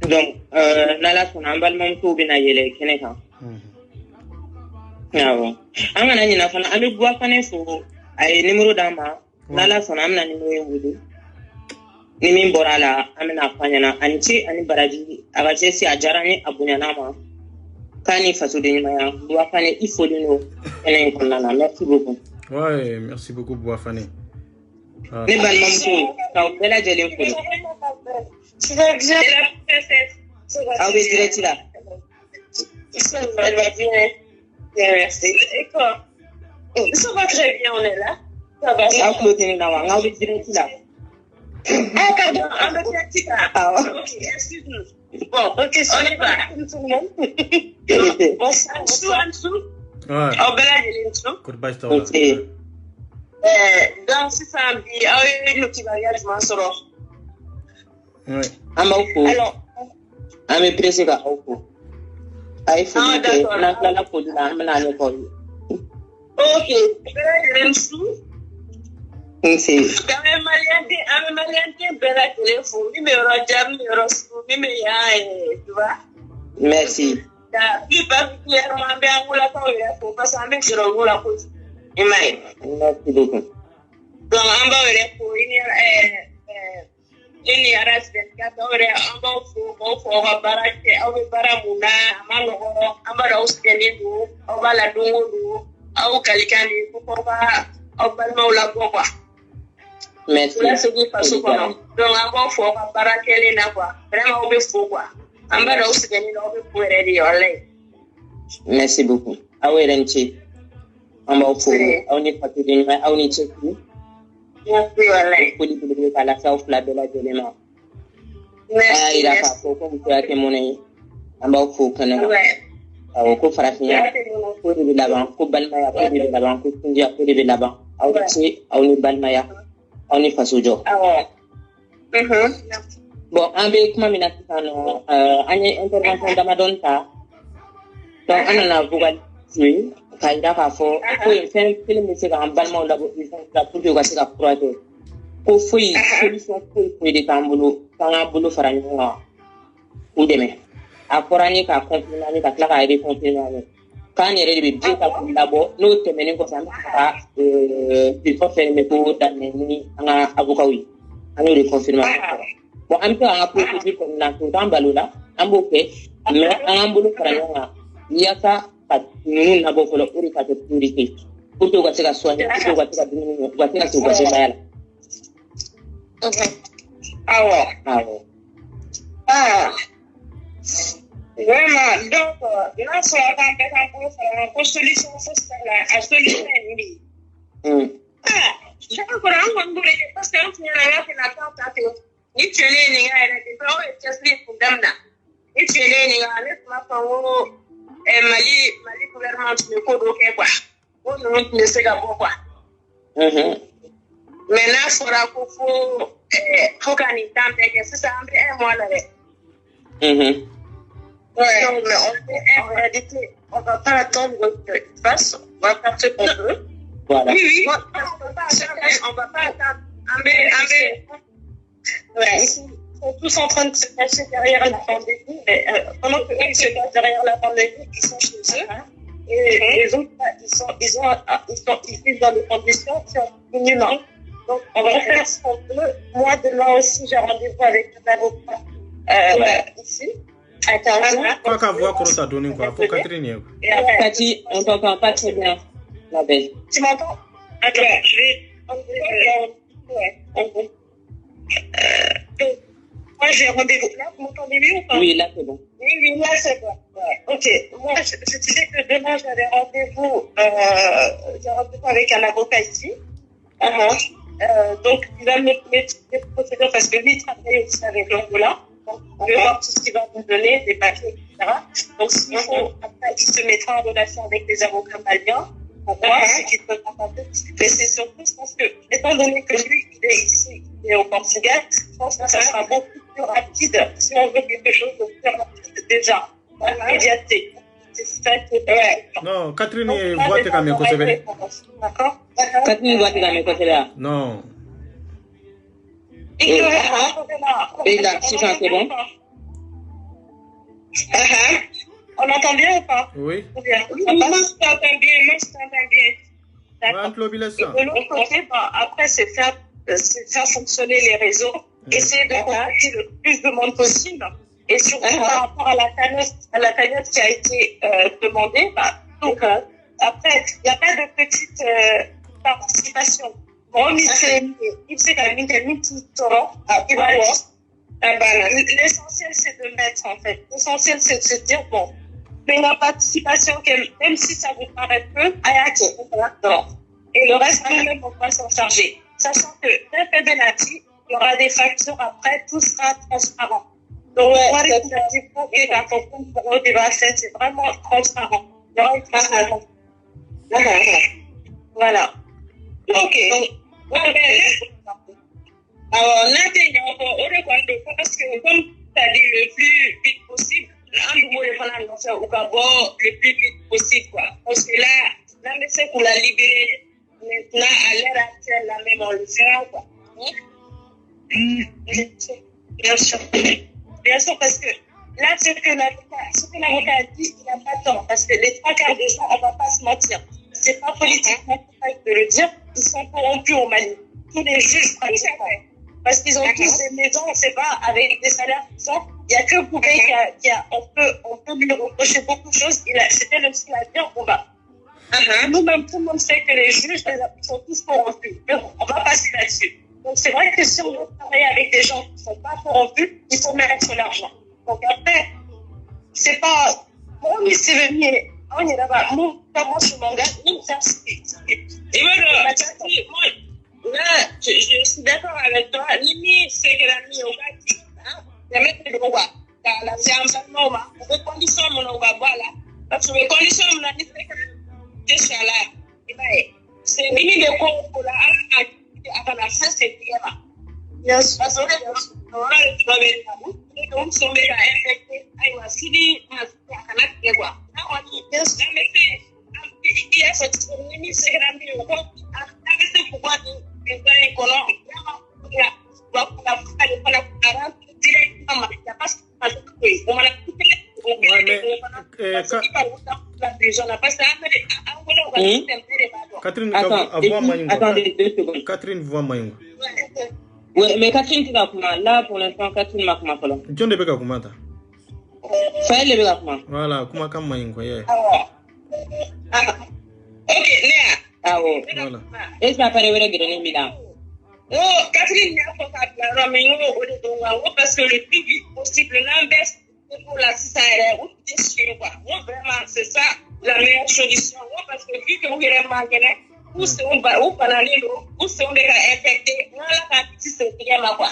donc nala sona ambal mom to bina yele kene kan yawo amana ni na fana ami bua fane so ay numéro dama nala sona amna numéro wudu ni min bɔra la an bɛna fɔ ɲɛna ani ci ani baraji a ka cɛ si a diyara ni a bonyana ma k'a ni fasoden ɲumanya Buwafane i foli no kɛnɛ in kɔnɔna na merci beaucoup. Ouais, merci beaucoup Buwafane. Ne balimamuso k'aw bɛɛ lajɛlen foli. Aw bɛ direct la. Elle va bien. Merci. Et quoi? Ça va très bien, on est là. Ça va. Aw kulo tɛ ne la wa? Aw bɛ direct la. Ah, pardon, on est direct là. Ah, ok, excuse-nous. Bon, ok, on y va. Bon, en dessous. Ouais. Aw bɛɛ lajɛlen so. Kɔri baasi t'aw la? Donc, sisan bi aw ye notibaliya jumɛn sɔrɔ? Ouais. An b'aw fo. Alors, an bɛ presse ka aw fo. A ye foli kɛ n'an tilala foli la an bɛna a ɲɛfɔ aw ye. ok, bɛɛ lajɛlen su. Nse. An bɛ maliyɛnden bɛɛ lajɛlen fo min bɛ yɔrɔ jan min bɛ yɔrɔ sugu min bɛ yan tu vois. Merci. Plus particulièrement an bɛ angolakaw yɛrɛ fo parce que an bɛ sɔrɔ olu la kojugu. I m'a ye. Merci beaucoup. Donc an b'aw yɛrɛ fo i ni RS24 aw yɛrɛ an b'aw fo aw ka baara kɛ aw bɛ baara mun na a ma nɔgɔn an b'a dɔn aw sɛgɛnnen don aw b'a la don o don aw kalikan de ko aw b'a aw balimaw labɔ quoi. Merci. La segin faso kɔnɔ donc an b'aw fo aw ka baara kɛlen na quoi vraiment aw bɛ fo quoi an b'a dɔn aw sɛgɛnnen don aw bɛ fo yɛrɛ de walayi. Merci beaucoup. Aw yɛrɛ ni ce. An b'aw fo aw ni fasoden ɲuman aw ni cɛsiri. Merci walayi. Foli belebele k'a lase aw fila bɛɛ lajɛlen ma. A y'a Merci. yira k'a fɔ ko musoya tɛ mɔnɛ ye. An b'aw fo kɛnɛ na. Awɔ ko farafinya ko de bɛ laban ko balimaya ko de bɛ laban ko sinjiya ko de bɛ laban. Aw ni ce aw ni balimaya aw ni faso jɔ. Bon an bɛ kuma min na sisan nɔ an ye intervention damadɔni ta. Donc an nana vocal jouer k'a yira k'a fɔ ko yen fɛn kelen bɛ se k'an balimaw labɔ pour que u ka se ka furakɛ. Ko foyi solution foyi de t'an bolo k'an k'an bolo fara ɲɔgɔn kan k'u dɛmɛ. A fɔra an ye k'a confirmer an ye ka tila k'a reconfirmer an ye k'an yɛrɛ de bɛ bilen ka k'u labɔ n'o tɛmɛnen kɔfɛ an bɛ se ka téléphone fɛnɛ ko daminɛ ni an ka avocat ye an y'o de confirmer bon an bɛ se k'an ka procédure kɔnɔna na kun t'an balo la an b'o kɛ mais an k'an bolo fara ɲɔgɔn kan yaasa ka ninnu labɔ fɔlɔ o de ka kɛ priorité pour que u ka se ka soigner pour que u ka se ka dumuni u ka se ka se u ka denbaya la. Awɔ. Vraiment, donc, là, ça va faire une solution sociale, à solution ennemie. Je sais pas comment on peut dire, parce que nous avons fait la tente, ni tu es né, ni tu es né, pour Damna. Ni tu es né, ni Mali gouvernement, tu ne peux pas quoi. On ne sait pas quoi. Maintenant, il faudra qu'on ait temps, c'est ça, un mois là. Ouais. Non, mais en réalité, on ne va pas attendre qu'il fasse, on va faire ce qu'on veut. Voilà. Oui. On ne va pas attendre. Ouais. Ils sont tous en train de se cacher derrière la pandémie, mais pendant qu'eux, ils se cachent derrière la pandémie, ils sont chez eux. Et les autres, ils vivent dans des conditions qui sont inhumaines. Donc, on va faire ce qu'on peut. Moi, demain aussi, j'ai rendez-vous avec un avocat ici. Quoi qu'à voir comment ça donne quoi pour Catherine. Cathy, on t'entend pas très bien, la belle. Tu m'entends? Attends, je vais. Ouais. Moi, j'ai rendez-vous. Là, vous m'entendez mieux ou pas? Oui, là, c'est bon. Oui, là, c'est bon. Ouais. Ok. Moi, je disais que demain, j'avais rendez-vous avec un avocat ici. Donc, il va me mettre des procédures parce que lui, il travaille aussi avec l'Angola. On va voir tout ce qu'il va nous donner, des papiers, etc. Donc, s'il faut, après, il se mettra en relation avec les avocats maliens pour voir ce qu'ils peuvent apporter. Mais c'est surtout, je pense que, étant donné que lui, il est ici, il est au Portugal, je pense que ça sera beaucoup plus rapide si on veut quelque chose de plus rapide déjà, immédiaté. C'est ça qui est Non, Catherine, voit tes caméras côté. D'accord? Catherine, voit tes caméras côté là. Non. Et là, si c'est bon. On entend bien ou pas? Oui. Moi, je t'entends bien. D'accord. Et de l'autre côté, après, c'est faire fonctionner les réseaux essayer de contacter le plus de monde possible. Et surtout par rapport à la cagnotte qui a été demandée, donc après, il n'y a pas de petite participation. Bon, l'essentiel, c'est de mettre, en fait. L'essentiel, c'est de se dire, bon, mais la participation, même si ça vous paraît peu, et le reste, nous-mêmes, on va s'en charger. Sachant que, il y aura des factures après, tout sera transparent. Donc, c'est vraiment transparent. Il y aura une transparence. Voilà. Ok. Alors, parce que comme tu as dit le plus vite possible, le plus vite possible, quoi. Parce que là, c'est pour la libérer. Maintenant, à l'heure actuelle, là même, on le fait, quoi. Bien sûr. Bien sûr, parce que là, ce que l'avocat a dit, il n'a pas tort. Parce que les 3/4 des gens, on ne va pas se mentir. C'est pas politiquement correct de le dire. Ils sont corrompus au Mali. Tous les juges, parce qu'ils ont tous des maisons, on ne sait pas, avec des salaires puissants. Il n'y a que Boubé on peut lui reprocher beaucoup de choses. C'était le seul à dire, on va. Nous-mêmes, tout le monde sait que les juges, ils sont tous corrompus. Mais bon, on va passer là-dessus. Donc, c'est vrai que si on veut travailler avec des gens qui ne sont pas corrompus, il faut mettre l'argent. Donc, après, c'est pas, bon, mais c'est venu, on est là-bas, nous, comment je m'engage, nous, ça, et voilà, moi, là, je suis d'accord avec toi, Limi, c'est que la mi, on va dire, il y a même des droits, la séance, on va, les conditions, on va voir là, parce que les conditions, on a dit, c'est que c'est Limi de quoi, là, à la fin, c'est bien là. Bien sûr. Parce que on va le trouver là. Donc, si on est infecté, si on a quoi. Bien sûr. Mais il y a cette ministre qui a mis au compte. C'est pourquoi les gens économiques, directement, il n'y a pas ce qu'on a Catherine, attendez 2 secondes. Catherine voit Maïngo. Oui, mais Catherine, tu vas comment? Là, pour l'instant, Catherine m'a comment? John de Beka Kumata. Fais le comment? Voilà, comment comme Maïngo, yeah. Ok, Léa. Ah ouais. Voilà. Est-ce que après, vous avez Milan? Oh, Catherine, il y a pas de parce que le plus vite possible, l'inverse pour la CISAR, vraiment, c'est ça la meilleure solution. Parce que vu que vous avez manqué, où c'est on va, où où c'est on est infecté, on a la petite sécurité là quoi.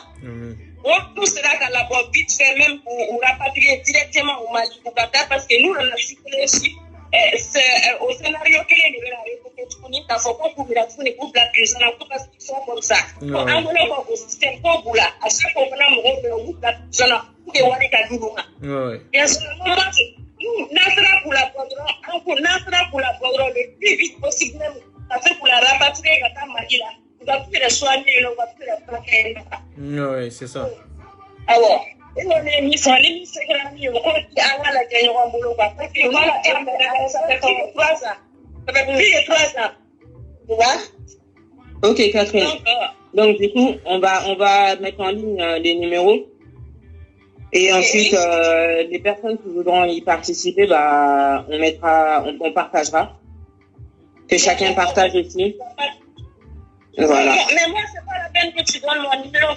Tout cela dans la bonne vite fait même pour rapatrier directement au Mali pour Qatar parce que nous on a circulé aussi. C'est au scénario que les la République tunis, il faut qu'on couvre la tunis pour la prison parce qu'ils sont comme ça. Pour envoyer au système pour là, à chaque fois qu'on a mon rôle de la prison pour que on ait qu'à dire. Bien sûr, nous n'assurons pour la prendre, le plus vite possible même, parce que pour la rapatrier à Mali là, on va plus la soigner, on va plus la traquer. Oui, c'est ça. Alors. Et on est mis sur les mises grandes, on dit à la gagne en boulot, parce que voilà, ça fait 3 ans. Ça fait plus de 3 ans. Tu vois? Ok, Catherine. Donc, du coup, on va mettre en ligne les numéros. Et ensuite, les personnes qui voudront y participer, bah, on partagera. Que chacun partage aussi. Voilà. Mais moi, c'est pas la peine que tu donnes mon numéro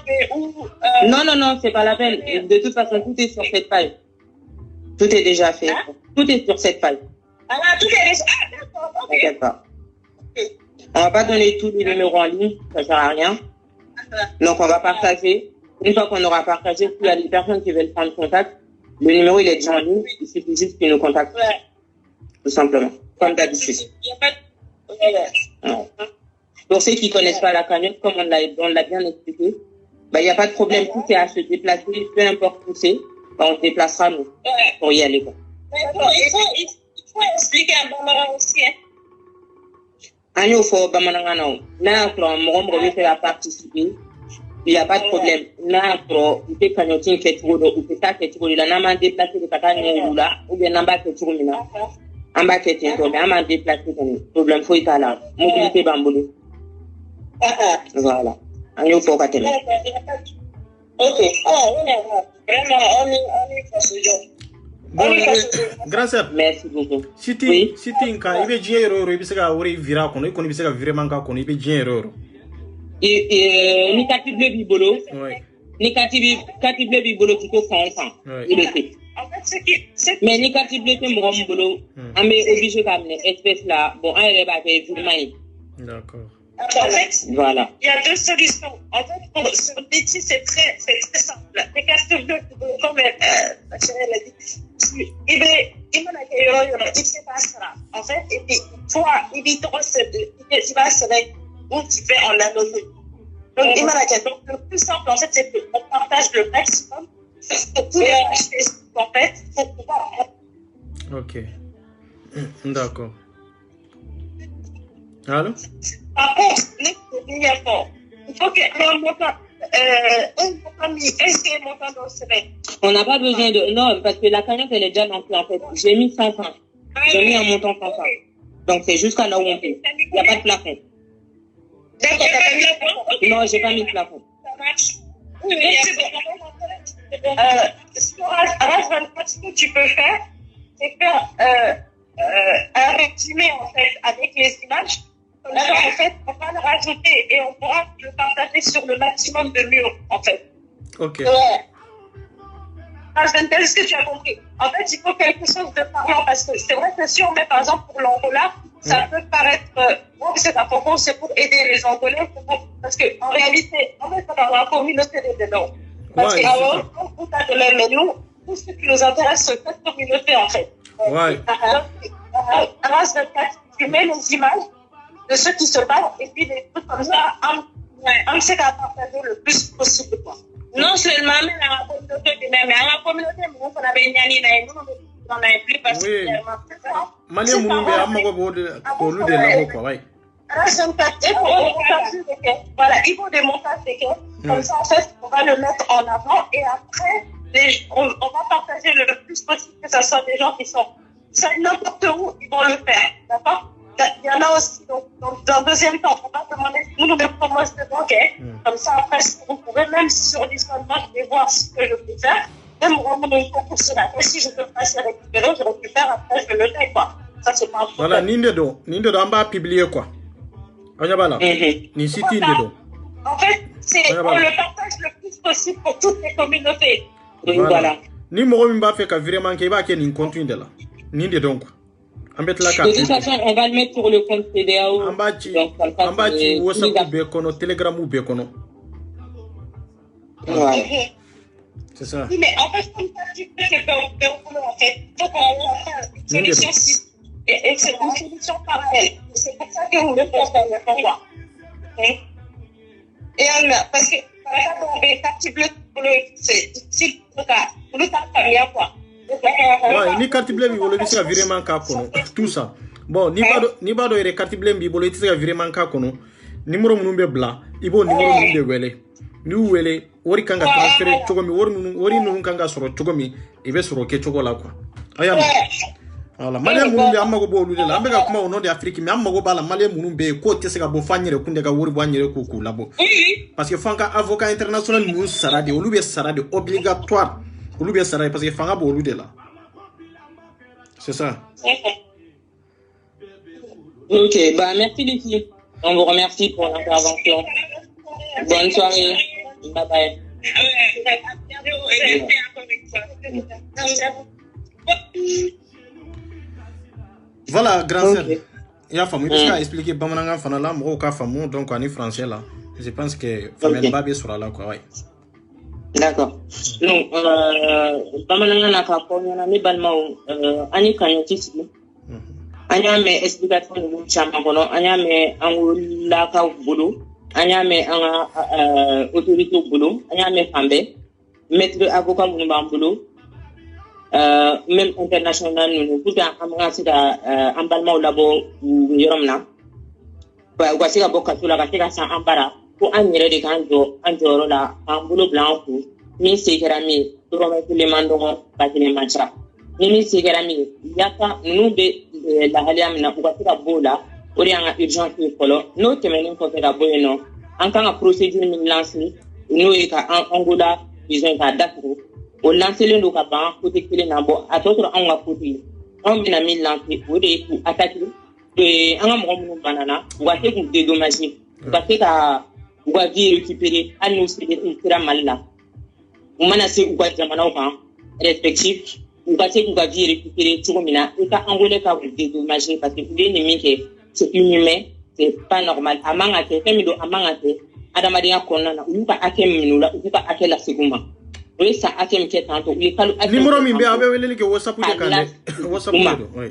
Non, c'est pas la peine. De toute façon, tout est sur cette page. Tout est déjà fait. Tout est sur cette page. Tout est déjà. D'accord, ok. T'inquiète pas. On va pas donner tous les numéros en ligne, ça sert à rien. Donc, on va partager. Une fois qu'on aura partagé, s'il y a des personnes qui veulent prendre contact, le numéro, il est déjà en ligne. Il suffit juste qu'ils nous contactent. Tout simplement. Comme d'habitude. Il n'y a pas de... Pour ceux qui ne connaissent pas la cagnotte, comme on l'a bien expliqué, bah, il n'y a pas de problème. Tout est à se déplacer, peu importe où c'est, bah, on se déplacera, nous, pour y aller, quoi. Il faut expliquer à Bamara aussi, hein. Il faut Bamara, non. Là, on va participer. Il n'y a pas de problème. Là, il fait cagnotte, il fait tout, il fait ça, il fait tout. Il a un déplacé de Katane, ou bien un bac, tout, un bac, tout, mais un déplacé, problème, faut y aller là. Mobilité, bamboulé. Voilà. Il faut pas Ok. Vraiment, on est face au job. Bon, grand sœur. Merci beaucoup. Si tu es un peu généreux, il peut y virer à il peut y virer manque à il peut généreux. Ni katible bibolo. Ni katible bibolo qui te fait ça. Il est fait. En fait, mais ni katible te m'rom bolo. On est obligé d'amener espèce là. Bon, on est pas fait. D'accord. En fait, voilà. Il y a deux solutions. En fait, pour ce métier, c'est très simple. Les castes bleus, comme ma chérie l'a dit, il se passe là. En fait, et puis, toi, il va se mettre où tu fais en anonyme. Donc, il m'a dit, donc, le plus simple, en fait, c'est qu'on partage le maximum pour pouvoir acheter, en fait, pour pouvoir. Ok. D'accord. Allô? Par contre, il faut qu'un montant dans le semaine. On n'a pas besoin de. Non, parce que la cagnotte, elle est déjà lancée en fait. J'ai mis 500. J'ai mis un montant 500. Donc c'est jusqu'à là où on peut. Il n'y a pas de plafond. D'accord, t'as pas mis le plafond? Non, j'ai pas mis de plafond. Ça marche. Oui, c'est bon. Sur RAS24, ce que tu peux faire, c'est faire un résumé en fait avec les images. Comme ça, en fait, on va le rajouter et on pourra le partager sur le maximum de murs, en fait. Ok. Est-ce que tu as compris? En fait, il faut quelque chose de parlant parce que c'est vrai que si on met par exemple pour l'Angola, ça peut paraître, c'est pas pour c'est pour aider les Angolais, parce qu'en réalité, on est dans la communauté des Bénons. Parce qu'avant, on a de l'aide, mais nous, tout ce qui nous intéresse, c'est cette communauté, en fait. Ouais. RAS24, tu mets les images de ceux qui se battent et puis des trucs comme ça, on sait qu'à partager le plus possible, quoi. Non seulement mais dans la communauté, mais dans la communauté, nous, on avait une année, nous, on n'en avait plus particulièrement. Malien Moumbe, à mon robot de la quoi, ouais. Voilà, il faut des montages d'équerre. Comme ça, en fait, on va le mettre en avant et après, on va partager le plus possible que ce soit des gens qui sont n'importe où, ils vont le faire. D'accord? Il y en a aussi, donc dans le deuxième temps, on va demander nous de promos de banquet. Comme ça, après, on pourrait, même sur l'histoire, je vais voir ce que je peux faire. Même rendre une concours sur la tête, si je peux passer récupérer, je récupère, après, je le fais, quoi. Ça, c'est pas un problème. Voilà, Nindedo, on va publier quoi? On y a pas là. Ni site Nindedo. En fait, on le partage le plus possible pour toutes les communautés. Voilà. Ni mo mba fait ka vraiment que ba ke ni continue de là. Nindedo quoi. De toute façon, on va le mettre sur le compte CDAO. En bas, WhatsApp ou Bekono, Telegram ou Bekono. Ouais. C'est ça. Oui, mais en fait, comme ça, tu peux faire Bekono, en fait. Donc, on a une solution, et c'est une solution parallèle. C'est pour ça que nous le faisons voir. Et parce que, par exemple, on avait carte bleue, c'est utile pour le temps familial, quoi. Ouais, ni carte bleue, il faut le virement kakono, tout ça. Bon, ni bado ere carte bleue, il faut le virement kakono. Numéro munumbe bla, il faut numéro munumbe wele. Ni wele, ori kanga transférer chogomi, ori nunu kanga soro chogomi, il va soro ke chogola quoi. Ayama. Voilà, malien munumbe amago bo lude la, ambega kuma ono de Afrique, mais amago bala malien munumbe ko tese ga bo fanyere kunde ga wori boanyere kuku labo. Parce que fanka avocat international mun sarade, olube sarade obligatoire. Ou bien ça parce que Fanga Bolou de là. C'est ça. Ok, bah merci les filles. On vous remercie pour l'intervention. Bonne soirée. Bye bye. Voilà, grand sœur. Il y a famille qui a expliqué Bamananga Fanala, Moroka Famou, donc en français là. Je pense que Famille Babi sera là quoi. D'accord. Donc, Bamananga n'a pas pour nous, Balmao, Annie Kanyoti, Anya me explication de Chamagono, Anya me Angulaka Boulou, Anya me autorité au boulot, Anya me Fambe, maître avocat Boulou, même international, nous pouvons un balma au labo ou Yoromna. Voici la boca sur la Gatega sans Ambara. Pour un yɛrɛ de kan jɔ an jɔyɔrɔ la k'an bolo bila an kun min se kɛra min ye dɔrɔmɛ kelen man dɔgɔ ba kelen man ca ni min se kɛra min ye yaasa ninnu bɛ lahaliya min na u ka se ka bɔ o la o de y'an ka urgence ye fɔlɔ n'o tɛmɛnen kɔfɛ ka bɔ yen nɔ an kan ka procédure min lancer n'o ye ka Angola besoin d'adapter. Au lancer le locaban, côté que les nabo, à d'autres en côté. On vient à mille lancer, ou des pour attaquer. Et un moment banana, ou à faire pour dédommager. Ou à faire ou à vie récupérer, à nous c'est des mal là. Ou menacer ou à jamana au camp, respectif. Ou à faire ou à vie récupérer, tout le monde. Et qu'à envoyer qu'à vous dédommager, parce que vous l'ennemi c'est inhumain, c'est pas normal. Amangate, femido amangate, adamadea konana, ou pas akem minula, ou pas akel la seguma. Oui, ça akem qui est tanto, oui, pas le numéro mi be abe que WhatsApp de kande. WhatsApp de, oui.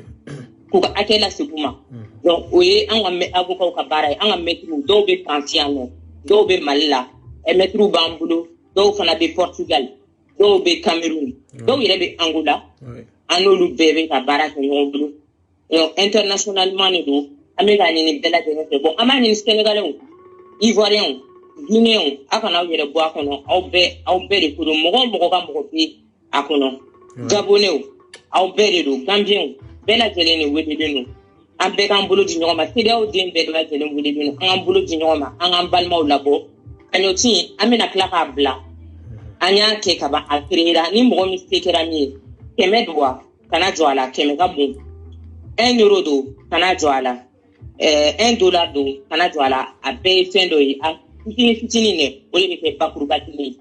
Pour akel la seguma. Donc, oui, on va mettre avocat au cabaret, on va mettre do be kantiano, do be malila, et mettre bambulo, do fana be Portugal, do be Cameroun, do il be Angola, anolu bebe cabaret no bulu. Donc, internationalement, nous, Américains, ni bella de bon, amani Sénégalais, Ivoiriens, Guinéens, akana yere bois kono, au bere pour mogo pi akono. Gabonais, au bere do, Gambien, bella gelene wedenu. Ambe kan bolo di nyoma, tede o den bella gelene wedenu, an bolo di nyoma, an balma o labo. Anyoti, amena klaka bla. Anya ke kaba akrira, ni mogo mistekera mi. Keme doa, kana joala, keme gabon. 1 euro do, kana joala. $1 do kana joala a be fendo yi a fitini ne o le ke bakuru batili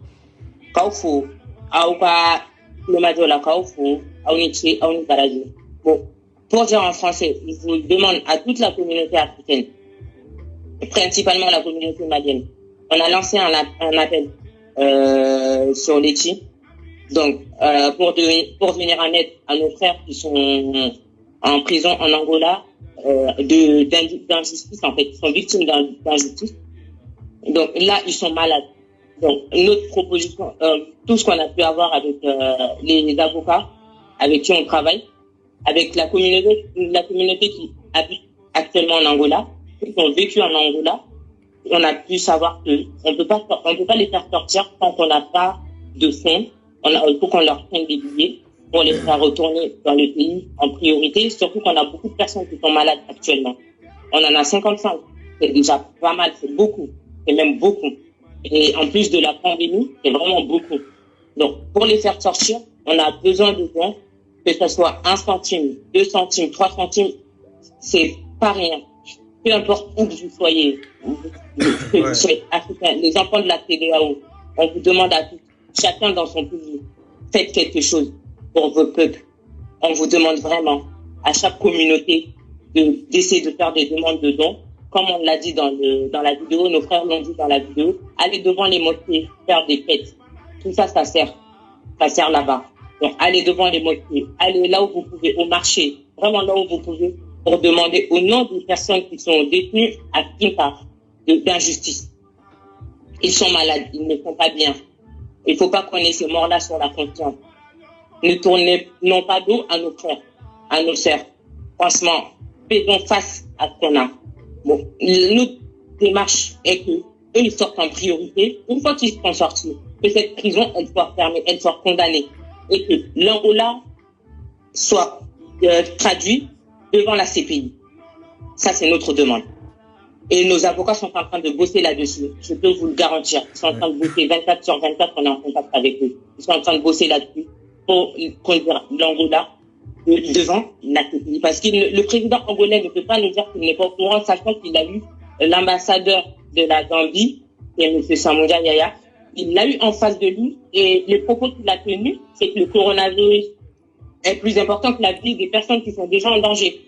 kaufu au ka le majola kaufu au ni baraji. Bon, pour dire en français, je demande à toute la communauté africaine, principalement la communauté malienne. On a lancé un appel sur l'ETI, donc pour venir en aide à nos frères qui sont en prison en Angola. D'injustice, en fait, ils sont victimes d'injustice. Donc là, ils sont malades. Donc notre proposition, tout ce qu'on a pu avoir avec les avocats avec qui on travaille, avec la communauté qui habite actuellement en Angola, qui ont vécu en Angola, on a pu savoir que on peut pas les faire sortir tant qu'on n'a pas de fonds. Il faut qu'on leur prenne des billets pour les faire retourner dans le pays en priorité, surtout qu'on a beaucoup de personnes qui sont malades actuellement. On en a 55. C'est déjà pas mal, c'est beaucoup. C'est même beaucoup. Et en plus de la pandémie, c'est vraiment beaucoup. Donc, pour les faire sortir, on a besoin de dons, que ce soit 1 centime, 2 centimes, 3 centimes, c'est pas rien. Peu importe où vous soyez, africain, les enfants de la CEDEAO, on vous demande à tous, chacun dans son pays, faites quelque chose pour vos peuples. On vous demande vraiment, à chaque communauté, d'essayer de faire des demandes de dons. Comme on l'a dit dans la vidéo, nos frères l'ont dit dans la vidéo, allez devant les mosquées, faire des fêtes. Tout ça, ça sert là-bas. Donc, allez devant les mosquées, allez là où vous pouvez, au marché, vraiment là où vous pouvez, pour demander au nom des personnes qui sont détenues à Kinta d'injustice. Ils sont malades, ils ne sont pas bien. Il ne faut pas qu'on ait ces morts-là sur la conscience. Ne tournez non pas dos à nos frères, à nos sœurs. Franchement, faisons face à ce qu'on a. Bon, notre démarche est que eux, ils sortent en priorité. Une fois qu'ils sont sortis, que cette prison, elle soit fermée, elle soit condamnée. Et que l'Angola soit traduit devant la CPI. Ça, c'est notre demande. Et nos avocats sont en train de bosser là-dessus. Je peux vous le garantir. Ils sont en train de bosser 24 sur 24, on est en contact avec eux. Ils sont en train de bosser là-dessus pour conduire l'Angola devant la CPI. Parce que le président angolais ne peut pas nous dire qu'il n'est pas au courant, sachant qu'il a eu l'ambassadeur de la Gambie, qui est M. Samoudja Yaya. Il l'a eu en face de lui et les propos qu'il a tenus, c'est que le coronavirus est plus important que la vie des personnes qui sont déjà en danger.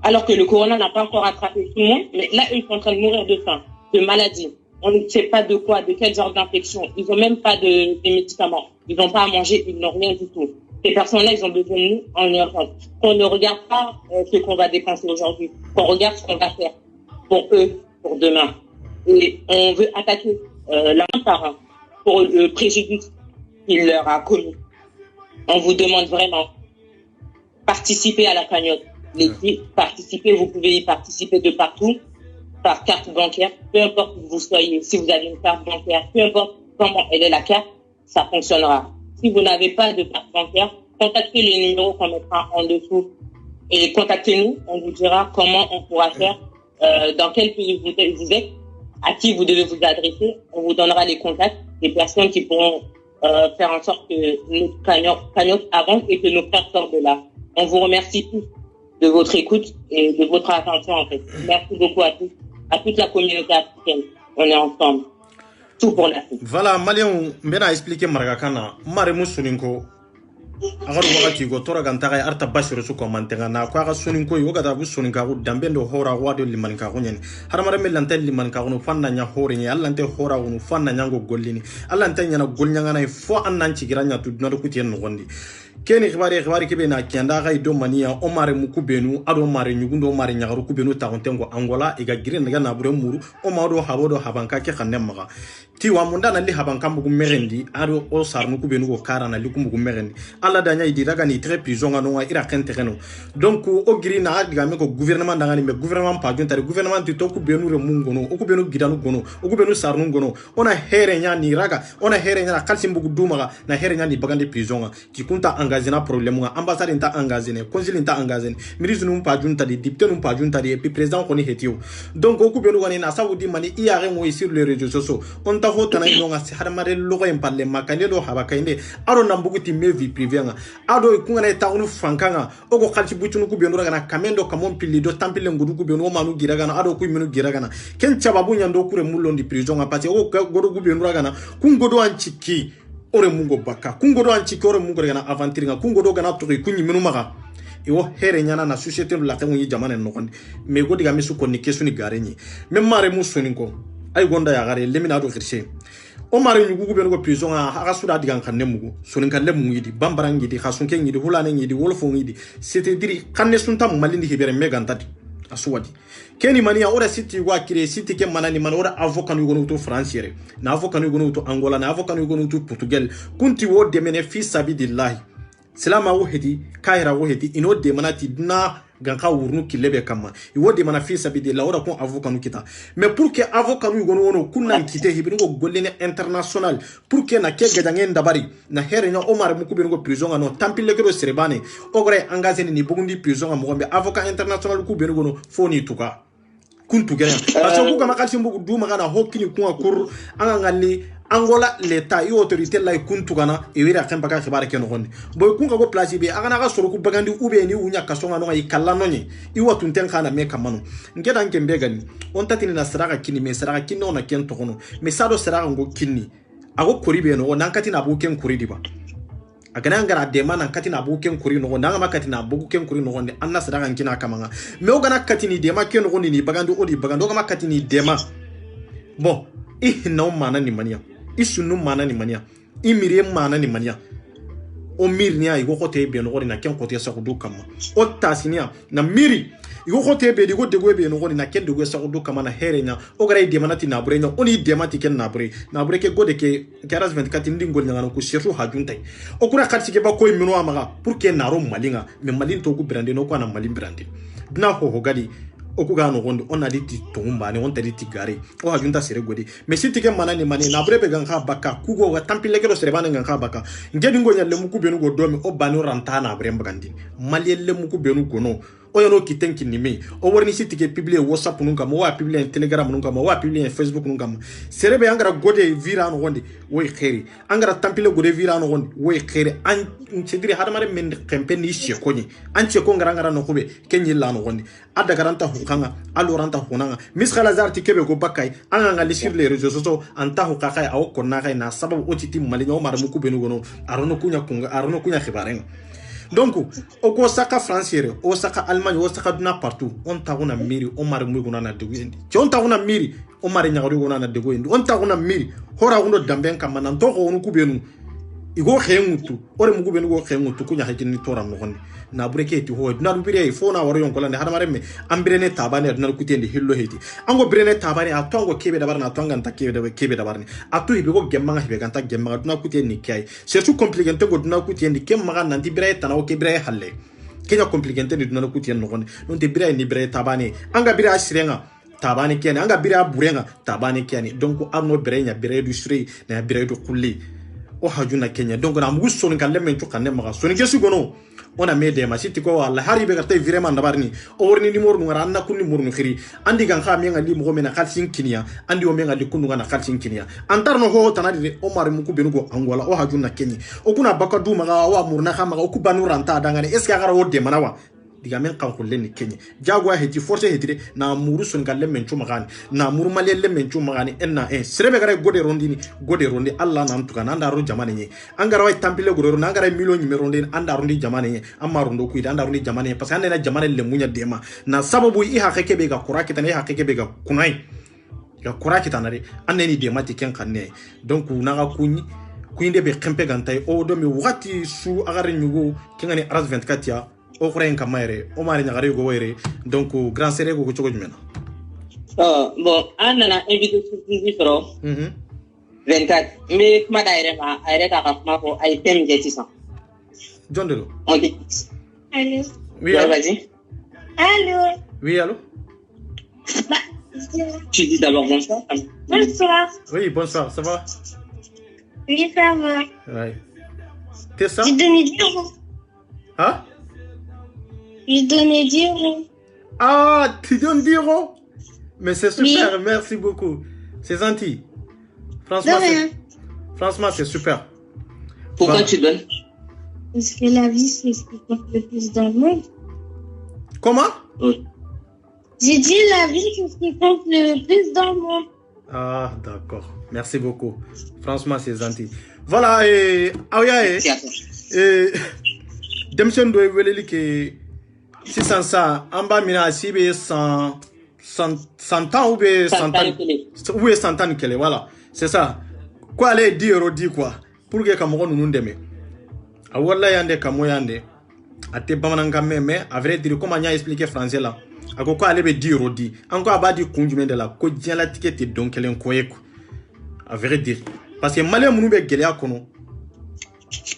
Alors que le corona n'a pas encore attrapé tout le monde, mais là, ils sont en train de mourir de faim, de maladie. On ne sait pas de quoi, de quel genre d'infection. Ils n'ont même pas de médicaments. Ils n'ont pas à manger, ils n'ont rien du tout. Ces personnes-là, ils ont besoin de nous en urgence. Qu'on ne regarde pas ce qu'on va dépenser aujourd'hui, qu'on regarde ce qu'on va faire pour eux, pour demain. Et on veut attaquer l'un par un pour le préjudice qu'il leur a commis. On vous demande vraiment participer à la cagnotte. Participer, vous pouvez y participer de partout, par carte bancaire, peu importe où vous soyez. Si vous avez une carte bancaire, peu importe comment elle est la carte, ça fonctionnera. Si vous n'avez pas de carte bancaire, contactez le numéro qu'on mettra en dessous et contactez-nous. On vous dira comment on pourra faire, dans quel pays vous êtes, à qui vous devez vous adresser. On vous donnera les contacts des personnes qui pourront faire en sorte que notre cagnotte avance et que nos frères sortent de là. On vous remercie tous de votre écoute et de votre attention, en fait. Merci beaucoup à tous, à toute la communauté africaine. On est ensemble. Tout pour l'Afrique. Voilà, Malien, m'bena expliquer Margakana, Maremu Soninko. Agaru wakati go tora gantaga arta bashiro su ko mantenga na ko aga Soninko yoga da bu Soninka go dambendo hora wado liman ka gonyen haramare melante liman ka gono fanna nya hore nya allante hora gono fanna nya go gollini allante nya na golnya ngana fo annan ci giranya tudna ko tien no gondi keni xibari kebe na kianda ga do mania o mare muku benu ado mare nyugundo mare nyagaru ku benu ta ontengo Angola iga gire ndaga na bure muru o mado habodo habanka ke xanne maga ti wa munda na li habanka mugu merendi ado o sarnu ku benu go kara na li ku mugu merendi alla danya idi daga ni très prison ngano wa ira kente reno donc o giri na adiga me ko gouvernement ndanga ni me gouvernement pa junta gouvernement ti to ku benu re mungono o ku benu gidanu gono o ku benu sarnu gono ona here nya ni raga ona here nya kalsim bugu dumaga na here nya ni bagandi prison ti kunta engagena problème nga ambassade nta engagene consul nta engagene ministre num pa junta di député num pa junta di et puis président ko ni hetio donc o ku benu woni na saudi mani iare mo sur les réseaux sociaux on ta hota na no nga harmare logo en parle makane do haba kainde aro nambuguti me vie privée nga ado ku ngana ta unu frankanga o ko khalti butunu ku benu na kamendo kamon pili do tampile ngudu ku benu manu giraga na ado ku menu giraga na ken chababu nyando kure mulondi prison nga pati o godo ku benu na ku ngodo anchiki ore mungo baka kungodo anchiki ore mungo gana aventure nga kungodo gana toki kunyi menu maga iwo here nyana na société la tangu yi jamane no konde me godi ga misu ko ni kesu ni garenyi me mare musoninko ay gonda ya gare lemina do khirche o mare nyugu be no prison ha suda digan kanne mugu soninka lemu yidi bambarangi di khasunke yidi hulane yidi wolfo yidi c'était dire kanne sunta malindi hebere megantati aswadi keni mania ora siti wa kire siti ke manani man ora avocat no gono to français na avocat no gono to Angola na avocat no gono to Portugal kunti wo de mene fi sabidillahi selama wo hedi kaira wo hedi ino de manati na ganka wurnu kilebe kama iwo de mana fi sabidillahi ora kon avocat no kita mais pour que avocat no gono wono kunna kite hibino go gollene international pour que na ke gadangen dabari na here nya Omar mu kubino go prison no tampile ko serebane ogre engagé ni bugundi prison mo be avocat international ku beno gono foni tuka kuntu ganya parce que kama kalsi mbugu duma kana hokini kunga kur anga ngali Angola l'état et autorité la kuntu kana e wira kemba ka khibare ke no gonde boy kunga go place be aga na ga soro ku bagandi ube ni unya kasonga no ay kallano ni I watu nten kana me kamano ngeda nkembe gani on tatini na saraka kini me saraka kini ona ken to kono me sado saraka ngo kini ago koribe no nankati na bu ken kori diba agana ngara dema nan kati na bu ken kuri no nanga makati na bu ken kuri no ne anna sadaka nkina kamanga me ogana kati ni dema ken no ni bagando odi bagando ga makati ni dema bon no mana ni mania isunu mana ni mania imire mana ni mania o mirnia igo kote be no na ken kote sa kudu kama o tasinia na miri igo kote be digo dego be no na ken dego sa kudu kama na herenya o gara ide manati na burenya oni ide mati ken na bure ke gode ke karas 24 ndingol nyanga ko shefu hajuntai o kura khatsi ke ba ko mino amaga pour que na ro malinga me malin to ku brande no ko na malin brande dina ho gadi okuga no gondo on a dit tumba ne on tadi tigare o hajunta sere godi mais si tike manani mani na brebe ganka baka kugo wa tampile ke do sere bana ganka baka ngedi ngo nyalle mu ku benu go domi o banu ranta na bremba gandi maliyelle mu ku benu gono o yono kitenki ni me o warni si tike publier WhatsApp nunga mo wa publier Telegram nunga mo wa publier Facebook nunga mo sere be angara gode vira no gonde woy khairi angara tampile gode vira no gonde woy khairi an cediri hadamare men campagne shi ko ni an ce ko ngara no kube kenyi la no gonde ada garanta hukanga aloranta hunanga miskala zarti kebe go bakay anga ngali sur les réseaux sociaux anta hukaka aw konna kay na sababu otiti mali no maramu ku benu gono arono kunya kunga arono kunya khibarenga donc o ko saka français o saka allemagne o saka duna partout on taguna miri o maramu gona na deguendi ci on taguna miri o mari nyagori gona na deguendi on taguna miri hora uno damben kam nan to ko onu ku benu igo xengutu ore mugu benu go xengutu kunya hakini toram no gonde na bureke ti ho na bire fo na waro yon kola ne hadamare me ambirene tabane na kutendi hillo heti ango birene tabane atongo kebe da barna tonga nta kebe da barni atu hibe go gemma hibe ganta gemma na kutendi kai surtout compliqué go na kutendi kemma nan di bire tanaw ke bire halle kenya compliqué ndi na kutendi no gonde non te bire ni bire tabane anga bire asirenga tabane kene anga bire burenga tabane kene donc amno bire nya bire du suri na bire du kulli o hajuna Kenya donc na mugu soni kan lemen to kan maga soni kesu gono on a mede ma siti ko wala hari be gartay vraiment ndabarni o worni numéro ngara anna kunni murnu khiri andi gan kha mi ngali mo mena khalsin kinia andi o me ngali kunu ngana khalsin kinia antarno ho tanadi o mari muku benugo angola o hajuna kenyi o kuna bakadu maga wa murna khama o ku banuranta dangane est ce que agara o de manawa diga men kan kulle ni kenyi jagwa heti force hetire na muru sun galle men chuma gani na muru malelle men chuma gani enna serebe gare gode rondi alla nan tuka nan daru jamane ni angara way tampile goro na ngara million ni meronde anda rondi jamane ni amma rondo ku anda rondi jamane parce que anda na jamane le munya dema na sababu i hakeke be ga kuraki tan i hakeke be ga kunai ga kuraki tanare anneni dema ti ken kanne donc na ga kunyi kuinde be kempe gantay o do mi wati su agare nyugo kengani aras 24 ya o xren kamere o mari ñagare go wéré donc grand séré go ci ko jumena bon anana invité surprise pro 24 mais kuma daire ma ayre ka kuma ko ay tem je 600 jondelo OK Allô. oui allô. Vas-y. Allô. Oui allô. Tu dis d'abord bonsoir. Bonsoir. Oui bonsoir, ça va? Oui, ça va. Ouais. T'es ça? J'ai donné 10 euros. Hein? J'ai donné 10 euros. Ah, tu donnes 10 euros? Mais c'est super, oui. Merci beaucoup. C'est gentil. Franchement, c'est super. Pourquoi tu donnes? Parce que la vie, c'est ce qui compte le plus dans le monde. Comment? J'ai dit la vie, c'est ce qui compte le plus dans le monde. Ah, d'accord. Merci beaucoup. Franchement, c'est gentil. Voilà, et... Demsen doit weleli que... Si sans ça, en bas, mina, si be 100 ans ou be 100 ans. Ou be 100 ans kele, voilà. C'est ça. Quoi, allez, 10 euros, 10 quoi. Pour que Cameroun nous deme. A wala yande kamo yande. A te bamananga mais à vrai dire, comment on a expliqué français là. A quoi allez be 10 euros, 10. Encore à bas du conduit de la côte, dien la ticket et donc elle est quoi. À vrai dire. Parce que malien mounou be gelia kono.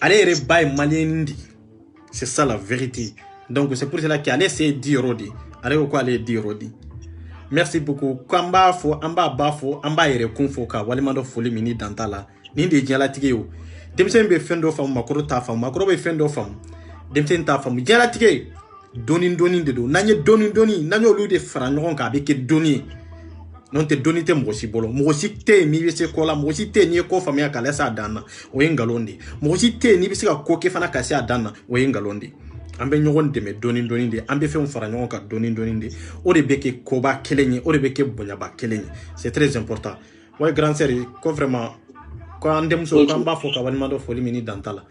Allez, rebaille malien ndi. C'est ça la vérité. Donc c'est pour cela qu'allez c'est 10 euros. Allez quoi aller 10 euros. Merci beaucoup. Kamba fo amba bafo amba ere kunfo ka walimando foli mini dantala. Ni de jala tige yo. Demsen be fendo fam makoro ta fam makoro be fendo fam. Demsen ta fam jala tige. Donin de do. Nanye doni nanyo lu de frangon ka be ke doni. Non te doni te mosi bolo. Mosi te mi be se kola mosi te ni ko famia ka lesa dana o yengalonde. Mosi te ni be se ka ko ke fana ka se dana o yengalonde. Ambe ñogon deme donin de ambe fe on fara ñogon ka donin de o de beke koba kelenye o de beke bonyaba kelenye c'est très important ouais grand sœur ko vraiment ko andem so ko amba fo ka wani mando fo limini dantala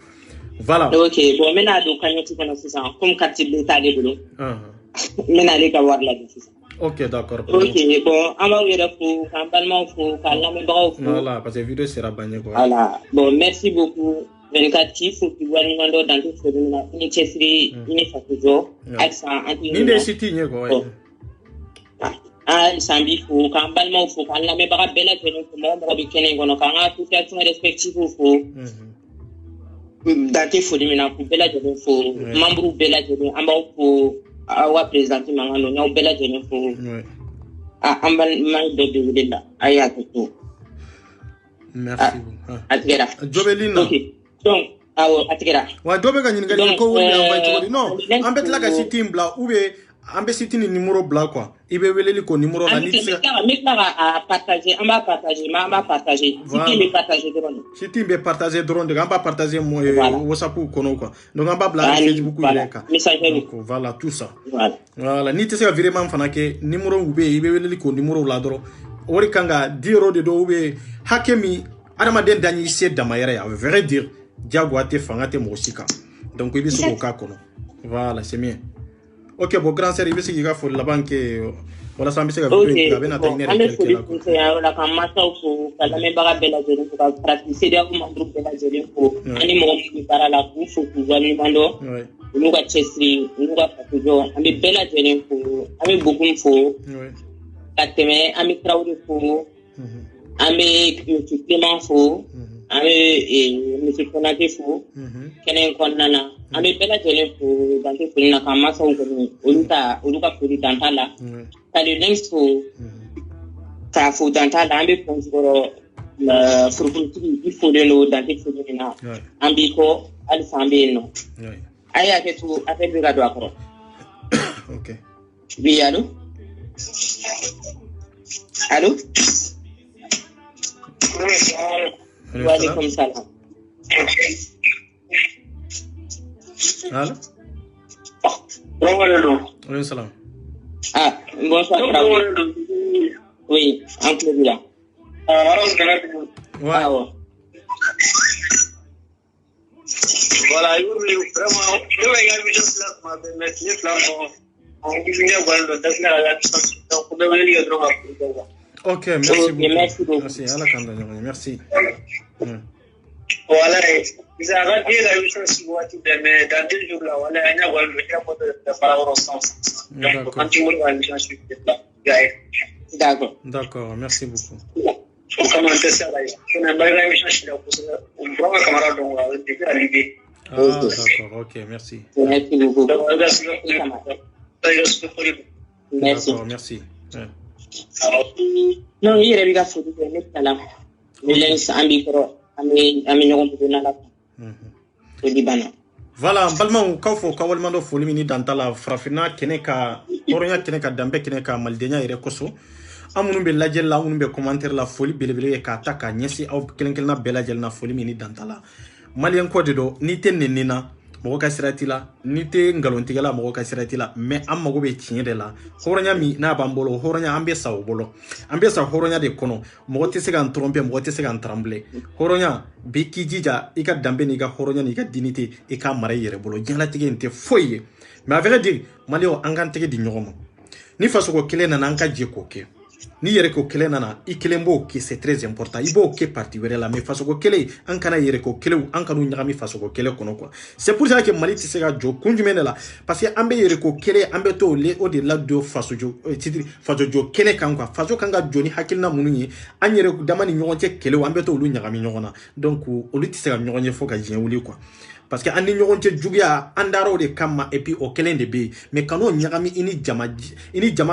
voilà OK bon mena do kanyoti kana sisa comme quartier d'état de bolo mena le ka war la sisa OK d'accord OK bon amba wera fo kambalma fo kala me bawo fo voilà parce que vidéo sera bagné quoi voilà bon merci beaucoup 24 faut que vous allez dans tout ce domaine une chesserie une fakujo accent anti ni de city nye ko sambi fo kambalma fo kala me baga bela tene ko mo be kene gono kanga tout à fait respectif fo date fo dimina ko bela tene fo membre bela tene amba ko awa président mangano nyaw bela tene fo ambal may do de la ayato to merci atgera jobelina OK donc awo atgera wa dobe ga nyinga ko woni amba jodi non ambet la ga sitim bla ou be ambe sitini numéro bla quoi ibe weleli ko numéro la ni tira à partager on va partager si tu partager drone si tu be partager drone on va partager mo WhatsApp kono quoi donc on va bla Facebook ileka voilà tout ça voilà ni tese vraiment fana ke numéro ube ibe weleli ko numéro la doro ori kanga 10 euros de do ube hakemi adama den dani se damayere ya vrai dire diago ate fangate mosika donc ibe so ka kono voilà c'est bien. OK bon grand sœur ibe se giga fo la banque wala sambi se ga vidéo ben ata inere quelque là la kamasa ko kala me baga bela jeri ko pratiquer dia ko mandru bela jeri ko ani mo mi para la ku fo ku wani mando nous ga chesri nous ga fakujo ami bela jeri ko ami bokum fo kateme ami traure fo ami monsieur Clément fo ami monsieur Konaté fo kenen konnana ami bela jeri ko banque ko na kamasa ko oluka fo dantala le links fo ta fo dantala ambe konzoro la furfurti il faut de no dante fo na ambi ko al sambe no aya ke tu après bi gado akoro OK oui allô wa alaikum salam allô Bonjour. Salam. Ah, bonsoir. Oui, un peu bien. Ouais. Voilà, OK, merci beaucoup. Merci. Merci. Voilà, ils avaient dit la mission si vous êtes dans 2 jours là, voilà, il y a le par rapport au sens. Donc, quand tu vois la mission sur le D'accord. D'accord, merci beaucoup. Comment ça là? Je n'ai pas la mission sur le premier camarade donc depuis arrivé. Ah, d'accord, OK, merci. Merci beaucoup. Merci. D'accord, merci. Non, il y a des gars qui sont là. Voilà, balmaw kawfo kawalmando foli mini dantala frafina keneka horonya keneka dambe keneka maldenya ire koso amunu be lajel la amunu be commentaire la foli belebele ka taka nyesi aw kelenkelna belajel na foli mini dantala malien ko de do ni tenenina mogo ka sirati la ni te ngalontiga la mogo ka sirati la mais am mago be tiɲɛ de la horonya mi na bambolo horonya ambe sa obolo ambe sa horonya de kono mogo te se kan tromper mogo te se kan trembler horonya be ki jija i ka dambe ni ka horonya ni ka dignité i ka mara yɛrɛ bolo diɲɛlatigɛ in tɛ foyi ye mais à vrai dire malio an kan tɛgɛ di ɲɔgɔn ma ni fasoko kelen nana an ka je k'o kɛ ni yɛrɛ ko kelen nana i kelen b'o kɛ c'est très important i b'o kɛ parti wɛrɛ la mais fasoko kelen an kana yɛrɛ ko kelenw an kanu ɲagami fasoko kelen kɔnɔ quoi c'est pour ça que Mali tɛ se ka jɔ kun jumɛn de la parce que an bɛ yɛrɛ ko kelen an bɛ to o de la don fasojɔ kelen kan quoi faso kan ka jɔ ni hakilina minnu ye an yɛrɛ dama ni ɲɔgɔn cɛ kelew an bɛ to olu ɲagami ɲɔgɔn na donc olu tɛ se ka ɲɔgɔn ye fo ka diɲɛ wuli quoi parce que an ni ɲɔgɔn cɛ juguya an dar'o de kama et puis o kelen de bɛ yen mais kan'o ɲagami i ni jama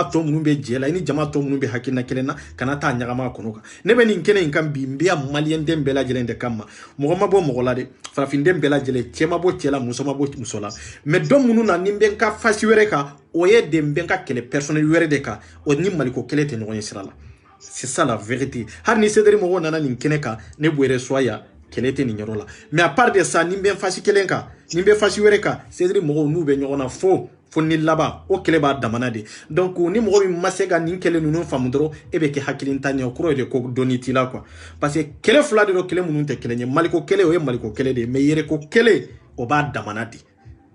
tɔ minnu bɛ jɛ la i ni jama tɔ minnu bɛ hakilina kelen na kana taa ɲagama a kɔnɔ kan ne bɛ nin kɛnɛ in kan bi n bɛ yan maliyɛnden bɛɛ lajɛlen de kama mɔgɔ ma bɔ mɔgɔ la dɛ farafinden bɛɛ lajɛlen cɛ ma bɔ cɛ la muso ma bɔ muso la mais dɔ minnu na ni n bɛ n ka fasi wɛrɛ kan o ye de n bɛ n ka kɛlɛ personnel wɛrɛ de kan o ni maliko kelen tɛ ɲɔgɔn ye sira la c'est ça la vérité hali ni sederi mɔgɔw nana nin kɛnɛ kan ne bɔrɛ soya kɛlɛ tɛ nin yɔrɔ la mais à part de ça ni bɛ fasi kelen kan ni bɛ fasi wɛrɛ kan sederi mɔgɔw n'u bɛ ɲɔgɔn na fo ni laban o kɛlɛ b'a damana de donc ni mɔgɔ min ma se ka nin kɛlɛ ninnu faamu dɔrɔn e bɛ kɛ hakilinta ɲɛ o kɔrɔ de ko dɔnni t'i la quoi parce que kɛlɛ fila de don kɛlɛ minnu tɛ kelen ye maliko kɛlɛ o ye maliko kɛlɛ de ye mais yɛrɛko kɛlɛ o b'a damana de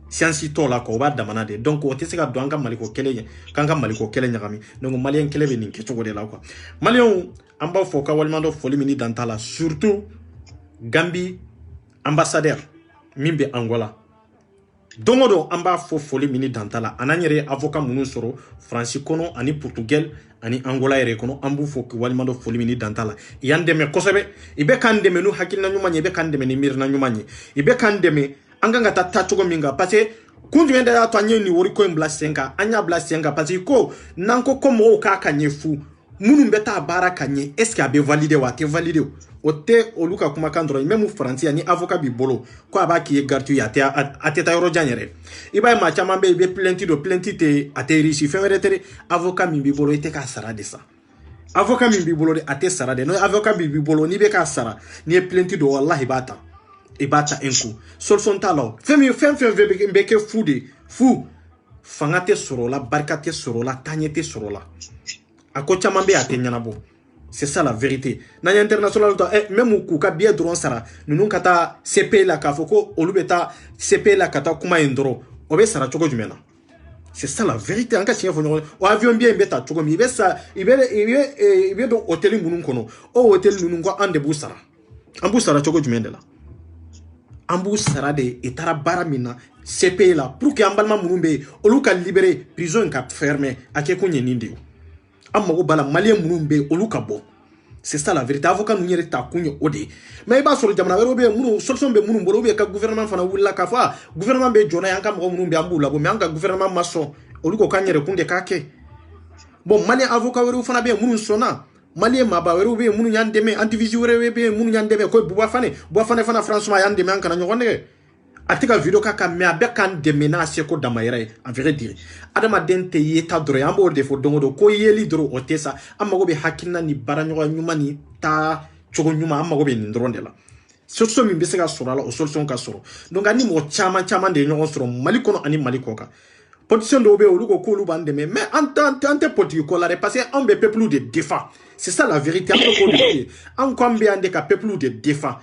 science tɔ la quoi o b'a damana de donc o tɛ se ka don an ka maliko kɛlɛ ye k'an ka maliko kɛlɛ ɲagami donc maliyɛn kɛlɛ bɛ nin kɛcogo de la quoi maliyɛnw an b'a fɔ ka walimadɔ foli min dan t'a la surtout Gambie ambassadeur min bɛ Angola don o don an b'a fɔ foli min dan t'a la an n'an yɛrɛ avocat minnu sɔrɔ Faransi kɔnɔ ani Portugal ani Angola yɛrɛ kɔnɔ an b'u fɔ walimadɔ foli min dan t'a la i y'an dɛmɛ kosɛbɛ i bɛ k'an dɛmɛ n'u hakilina ɲuman ye i bɛ k'an dɛmɛ ni miirina ɲuman ye i bɛ k'an dɛmɛ an kan ka taa cogo min kan parce que kun jumɛn de y'a to an ye nin wari ko in bila sen kan an y'a bila sen kan parce que ko n'an ko mɔgɔw k'a ka ɲɛ fu minnu bɛ taa baara ka ɲɛ est ce que a bɛ valider wa a tɛ valider o tɛ olu ka kumakan dɔrɔn même Faransi ani avocat b'i bolo ko a b'a k'i ye gratuit ye a tɛ taa yɔrɔ jan yɛrɛ i b'a ye maa caman bɛ yen i bɛ plainte don plainte tɛ a tɛ réussi fɛn wɛrɛ tɛ dɛ avocat min b'i bolo i tɛ k'a sara de sa avocat min b'i bolo a tɛ sara de n'o avocat min b'i bolo n'i bɛ k'a sara n'i ye plainte don walahi i b'a ta un coup solution t'a la o fɛn bɛ kɛ fu de fu fanga tɛ sɔrɔ o la barika tɛ sɔrɔ o la taaɲɛ tɛ sɔrɔ o la a ko caman bɛ a tɛ ɲɛnabɔ c'est ça la vérité n'an ye international tɔ même k'u ka billet dɔrɔn sara ninnu ka taa CPI la k'a fɔ ko olu bɛ taa CPI la ka taa kuma yen dɔrɔn o bɛ sara cogo jumɛn na c'est ça la vérité an ka tiɲɛ fɔ ɲɔgɔn ye o avion billet in bɛ ta cogo min i bɛ don hôtel minnu kɔnɔ o hôtel ninnu ko an de b'u sara an b'u sara cogo jumɛn de la an b'u sara de i taara baara min na CPI la pour que an balima minnu bɛ yen olu ka libérer prison in ka fermer a kɛ kun ye nin de ye an mago b'a la maliyɛn minnu bɛ yen olu ka bɔ c'est ça la vérité avocat ninnu yɛrɛ ta kun ye o de ye mais i b'a sɔrɔ jamana wɛrɛw bɛ yen minnu solution bɛ minnu bolo ou bien ka gouvernement fana wulila k'a fɔ gouvernement bɛ jɔn n'a ye an ka mɔgɔ minnu bɛ yen an b'u labɔ mais an ka gouvernement ma sɔn olu ko k'an yɛrɛ kun de k'a kɛ bon maliyɛn avocat wɛrɛw fana bɛ yen minnu sɔnna maliyɛn maaba wɛrɛw bɛ yen minnu y'an dɛmɛ antivisi wɛrɛw bɛ yen minnu y'an dɛmɛ ko Buwa Fane fana franchement y'an dɛmɛ an kana ɲɔgɔn nɛgɛ atika video kaka me abe kan de menace ko damayre en vrai dire adama dente yeta dro yambo de fo dongo ko yeli dro otesa amago be hakina ni baranyo nyuma ni ta chogo nyuma amago be ndronde la solution mi bese ka soro la o solution ka soro donc ani mo chama de nyon soro mali kono ani mali koka position do be o lugo ko lu bande mais ante politique ko la repasser on be peuple de défend c'est ça la vérité en kwambe ande ka peuple de défend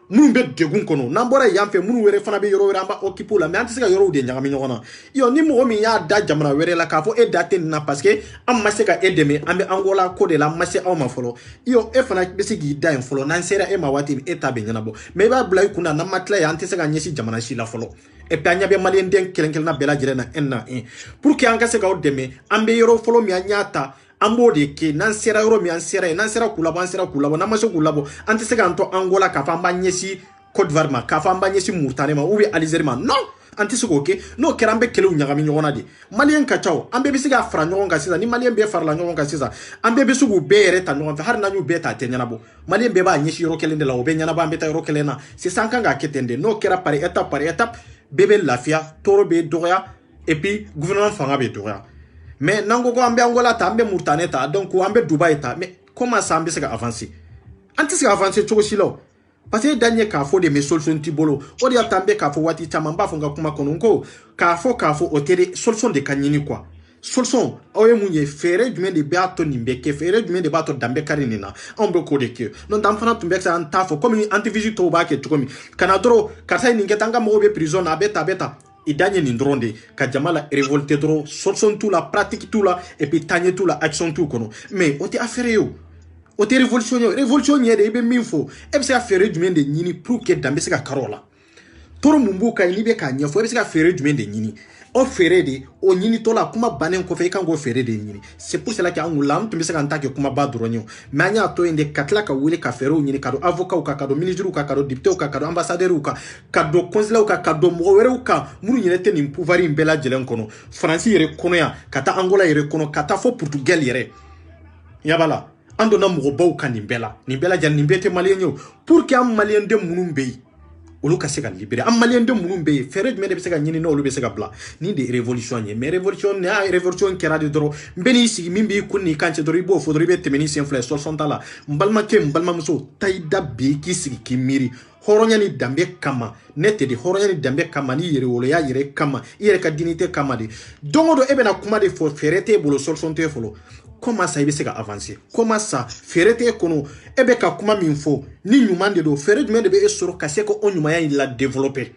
munu be degun kono nambora yamfe munu were fana be yoro were amba occuper la mais antise ka yoro de nyagami nyogona yo ni mo mi ya da jamana were la ka fo e date na parce que am maseka edeme ambe angola ko de la masse aw ma folo yo e fana be sigi da en folo nan sera e ma wati eta be nyana bo mais ba blay kuna na matla ya antise ka nyesi jamana shi la folo e pe anya be malien den kelenkel na bela jere na enna pour que anka se ka odeme ambe yoro folo mi anyata ambo de ke nan sera euro mi an sera kulabo na maso kulabo ante se ganto angola ka famba nyesi Côte d'Ivoire ma ka famba nyesi Mauritanie ma ou bi Algérie ma non ante se ko ke no kerambe kele unyagami nyona de malien ka chao ambe bisiga fra nyon ka sisa ni malien be farla nyon ka sisa ambe bisugu be reta nyon fa har na nyu be ta tenyana bo malien be ba nyesi euro kele de la obe nyana ba ambe ta euro kele na c'est sanka ga ketende no kera par étape bebe lafia toro be doya et puis gouvernement fanga be doya mais nango ko ambe angola ta ambe Mauritanie ta donc ambe Dubaï ta mais comment ça ambe se avancer anti se avancer chogo silo parce que dernier ka fo de mes solution tibolo o dia tambe ka fo wati chama mba fonga kuma kononko ka fo o tere solution de kanyini quoi solution oye munye fere du de bato nimbeke fere du de bato dambe karinina on be ko de ke non dam fana tumbe sa antafo comme anti visito ba ke tukomi kanadro kasa ni ngetanga mo be prison abeta idanye ni ndronde ka jamala révolté dro solution tout la pratique tout la et puis tanye tout la action tout kono mais o te affaire yo o te révolution de be minfo e be se affaire du de nyini pour que dambe se ka karola toro mumbuka ni be ka nyefo e be se affaire du de nyini o fere de o nyini to la kuma banen ko fe kan go fere de nyini c'est pour cela que on lam tumbe se kan take kuma ba dronyo manya to inde katla ka wule ka fere o nyini kado avocat o ka kado ministre o ka kado député o ka kado ambassadeur o ka kado consulat o ka kado mo were o ka munu nyene te ni pouvoir imbela jelen kono France yere kono ya kata angola yere kono kata fo portugal yere yabala ando na mo baw kan nimbela jan nimbete malien yo pour que am malien de munum bey olu ka se ka libérer am malien de munum bey fere de be se ka nyini no olu be se ka bla ni de révolution nye mais révolution na révolution kera de dro mbeni sigi mimbi kunni kanche dro ibo fodro be temeni sen fle 60 la mbalma muso taida be ki sigi ki miri horonya ni dambe kama nete de horonya ni dambe kama ni yere wolo ya yere kama yere ka dignité kama de dongodo ebe na kuma de fo ferete bolo solution te folo. Comment ça ibe se ka avancer comment ça ferete kono ebe ka kuma minfo ni nyuma de do fere du de be esoro kase ko onyuma ya la développer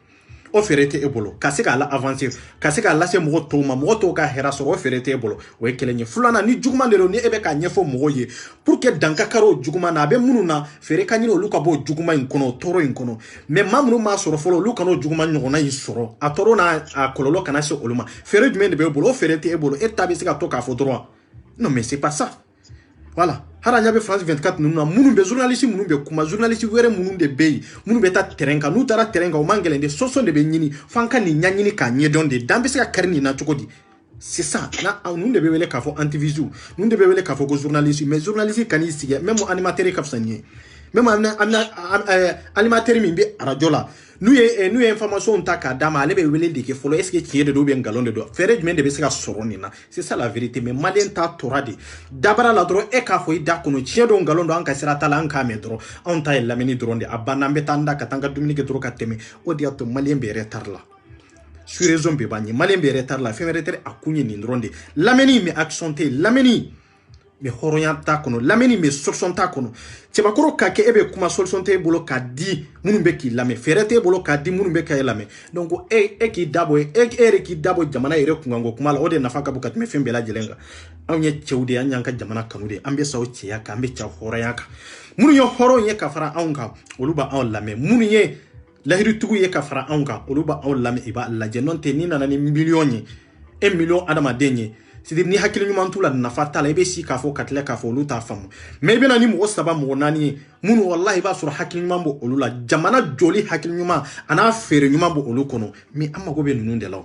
o ferete ebolo kase ka la avancer kase ka la se mo to ka hera so o ferete ebolo o ekelenye fulana ni juguma de do ni ebe ka nyefo mo ye pour que danka karo juguma na be mununa fere ka nyino luka bo juguma inkono toro inkono mais mamnu ma soro folo luka no juguma nyona yisoro atoro na akololo kana se oluma fere du de be ebolo o ferete ebolo etabe se ka to ka fo droit. Non mais c'est pas ça. Voilà. Haranya be France 24 nuna munu be journaliste munu be kuma journaliste were munu de bey munu be ta terenka nu tara terenka o mangele de soso de be nyini fanka ni nyanyini ka nyedon de dambe se ka karni na chokodi. C'est ça. Na nu de be wele ka fo antivisu nu de be wele ka fo go journaliste mais journaliste kan ici même animateur ka fsanye même animateur mi be radio la nous y information ta ka dama ale be wele de ke folo est-ce que tié de do bien galon de do fere du de be se ka soronina c'est ça la vérité mais malien ta toradi dabara la dro e ka fo ida kono tié do galon do an ka sira tala an ka me dro on ta la meni dro de abana mbetanda ka tanga dumini ke dro ka teme o dia to malien be retard la sur raison be bani malien be retard la fe retard akunye ni ndronde lameni me accenté lameni me horonya ta kono lameni me solution ta kono teba koro ka ke ebe kuma solution te bolo ka di munumbe ki lame ferete bolo ka di munumbe ka lame donc ki dabo ki dabo jamana ire kungango kuma la ode nafaka bukat me fembe la jelenga awnya chewde anyanka jamana kanude ambe sawo cheya ka ambe cha horonya ka munu yo horonya ka fara anka oluba on lame munu ye lahiru tugu ye ka fara anka oluba on lame iba la jenonte ni nana ni million 1 million adama denye c'est-à-dire ni hakili nyuma ntula na fatala ebe si ka fo katle ka fo luta famu mais be na ni mo saba mo nani munu wallahi ba sur hakili nyuma mbo olula jamana joli hakili nyuma ana fere nyuma mbo olukono mais amma go be nunu de law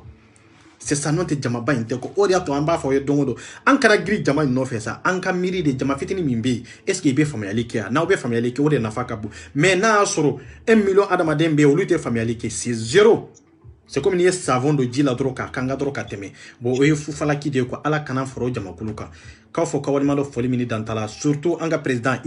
c'est ça non te jama ba inte ko odi ato amba fo ye dongodo ankara gri jama no fe ça anka miri de jama fitini mimbe est-ce que be familialité na be familialité o de na faka bu mais na soro 1 million adama dembe olute familialité c'est zéro c'est comme ni savon de ji la doro ka kanga doro ka teme bon o ye fufalaki de ko ala kana foro jamakulu kan ka fo ka walima do foli mini dantala surtout anga président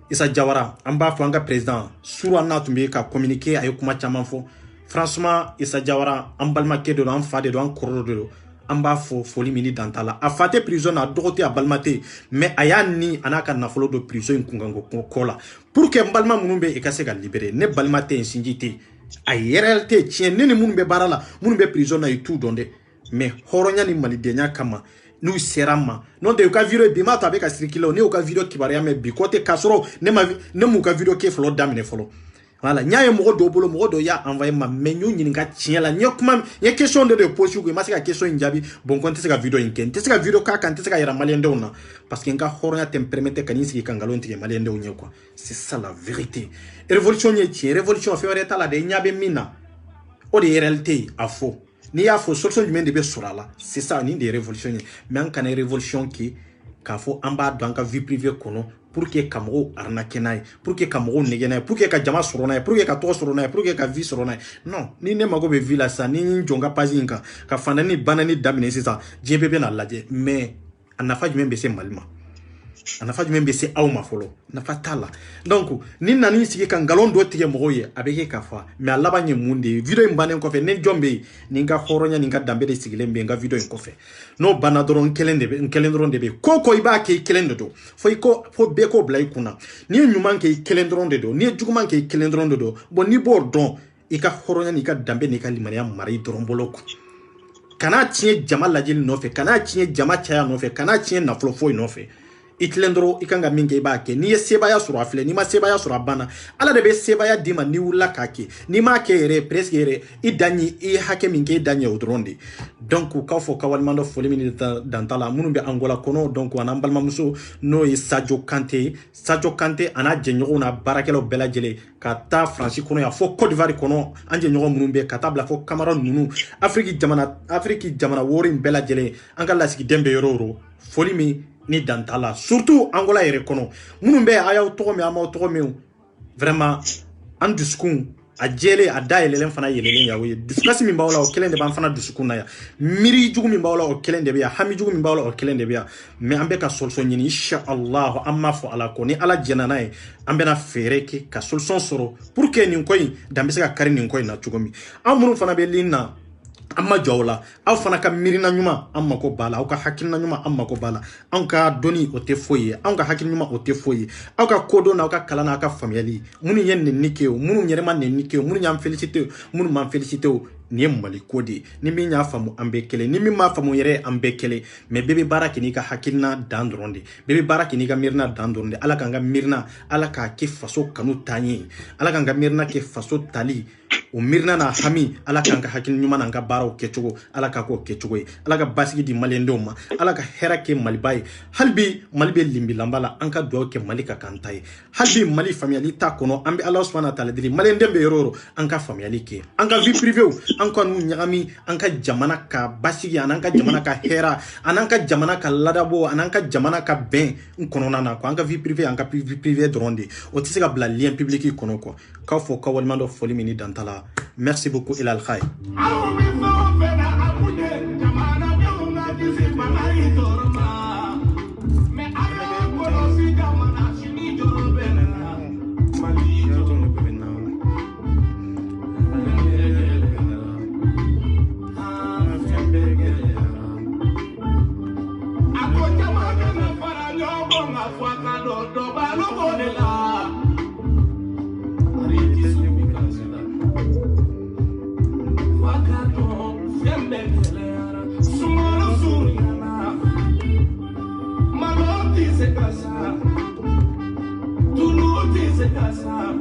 Issa Jawara amba fo anga président suru na tumbe ka communiquer ay kuma chaman fo franchement Issa Jawara ambalma ke de an fa de an kororo de amba fo foli mini dantala a fate prison a dogote a balmate mais ayani anaka nafolo de prison kungango kola pour que mbalma munumbe e ka se ka libérer ne balmate sinjite a réalité tien ne munumbe barala munumbe prison na itu donde mais horonya ni malidenya kama nous serama non de ka video bi mata be ka circuler ne ka video kibaria me bi côté kasoro ne mu ka video ke flo damine flo voilà nyaaye mo do bolo mo do ya envoyer ma menyu nyini ka tien la nyokuma ye question de postu ko masika question njabi bon konte se ka video inken te se ka video ka kan te se ka yara malien de ona parce que nka horonya te permettre kanisi ka ngalo ntige malien de onye quoi c'est ça la vérité révolution nye tien révolution fait reta la de nyabe mina o de réalité a faux ni y'a fo solution du de be surala c'est ça ni des révolutions mais en kana révolution qui ka fo amba dans ka vie privée kono pour que kamro arnakenai pour que kamro negenai pour que ka jama surona pour que ka to surona pour que ka vie surona non ni ne mago be villa sa ni njonga pazinka ka fanani banani damine c'est ça djebebe na laje mais anafa du même be malma anafa du même be awma folo na fatala donc ni nani sigi kan galon do tige moye abeke kafa mais alaba nye munde video mbane ko fe ne jombe ni nga horonya ni nga dambe de sigilembe nga video ko fe no banadoron kelendron de be koko iba ke kelendo do fo be ko blay kuna ni nyuman ke kelendron de do ni juguman ke kelendron de do bon ni bordon ika horonya ni ka dambe ni ka limania mari doron boloko kana tie jama lajil no fe kana tie jama chaya no fe kana tie na flofo no fe itlendro ikanga minge bake ni sebaya sura afle ni ma sebaya sura bana ala de be sebaya dima ni wula kake ni ma kere presque ere idani e hake minge danye odronde donc ka fo ka walmando foli mini dantala munu be Angola kono donc wana balma muso no e Sadio Kanté ana jenyo na barakelo bela jele ka ta France kono ya fo Côte d'Ivoire kono anje nyogo munu be katabla fo Cameroun nunu Afrique jamana wori bela jele angala sigi dembe yororo foli mi ni dantala surtout Angola ere kono munumbe ayaw to me amaw to me vraiment en discours a jele a daelelen fana yelelen yawe discussion mi bawla o kelende ban fana discours na ya miri jugu mi bawla o kelende be ya hami jugu mi bawla o kelende be ya mais ambe ka solution ni insha Allah amma fo ala ko ni ala jenana e ambe na fere ke ka solution soro pour que ni koy dambe se ka kari ni koy na jugu mi amunu fana be linna amma jawla aw fana ka mirina nyuma amma ko bala aw ka hakilina nyuma amma ko bala an ka doni o te foye an ka hakilina nyuma o te foye aw ka kodo na aw ka kalana ka family munu yen ne nikeo munu nyerema ne nikeo munu nyam féliciter munu man féliciter ni mali kodi ni mi nya famu ambe kele ni mi ma famu yere ambe kele mais bebe baraki ni ka hakilina dandronde bebe baraki ni ka mirna dandronde ala ka nga mirna ala ka ke faso kanu tanyi ala ka nga mirna ke faso tali o mirna na hami ala kan ka hakil nyuma nan ka baraw kechugo ala ka ko kechugo ala ka basigi di malendo ma ala ka hera ke malibay halbi malibe limbi lambala an ka do ke malika kantai halbi mali family ta kono ambi Allah subhanahu wa ta'ala dili malende be yororo an ka family ke an ka vie privée an ka nu nyami an ka jamana ka basigi an ka jamana ka hera an ka jamana ka ladabo an ka jamana ka ben kono na ko an ka vie privée an ka vie privée dronde o tisi ka bla lien public kono ko ka fo ka walmando foli mini dantala. Merci beaucoup Ilal Khay. Casa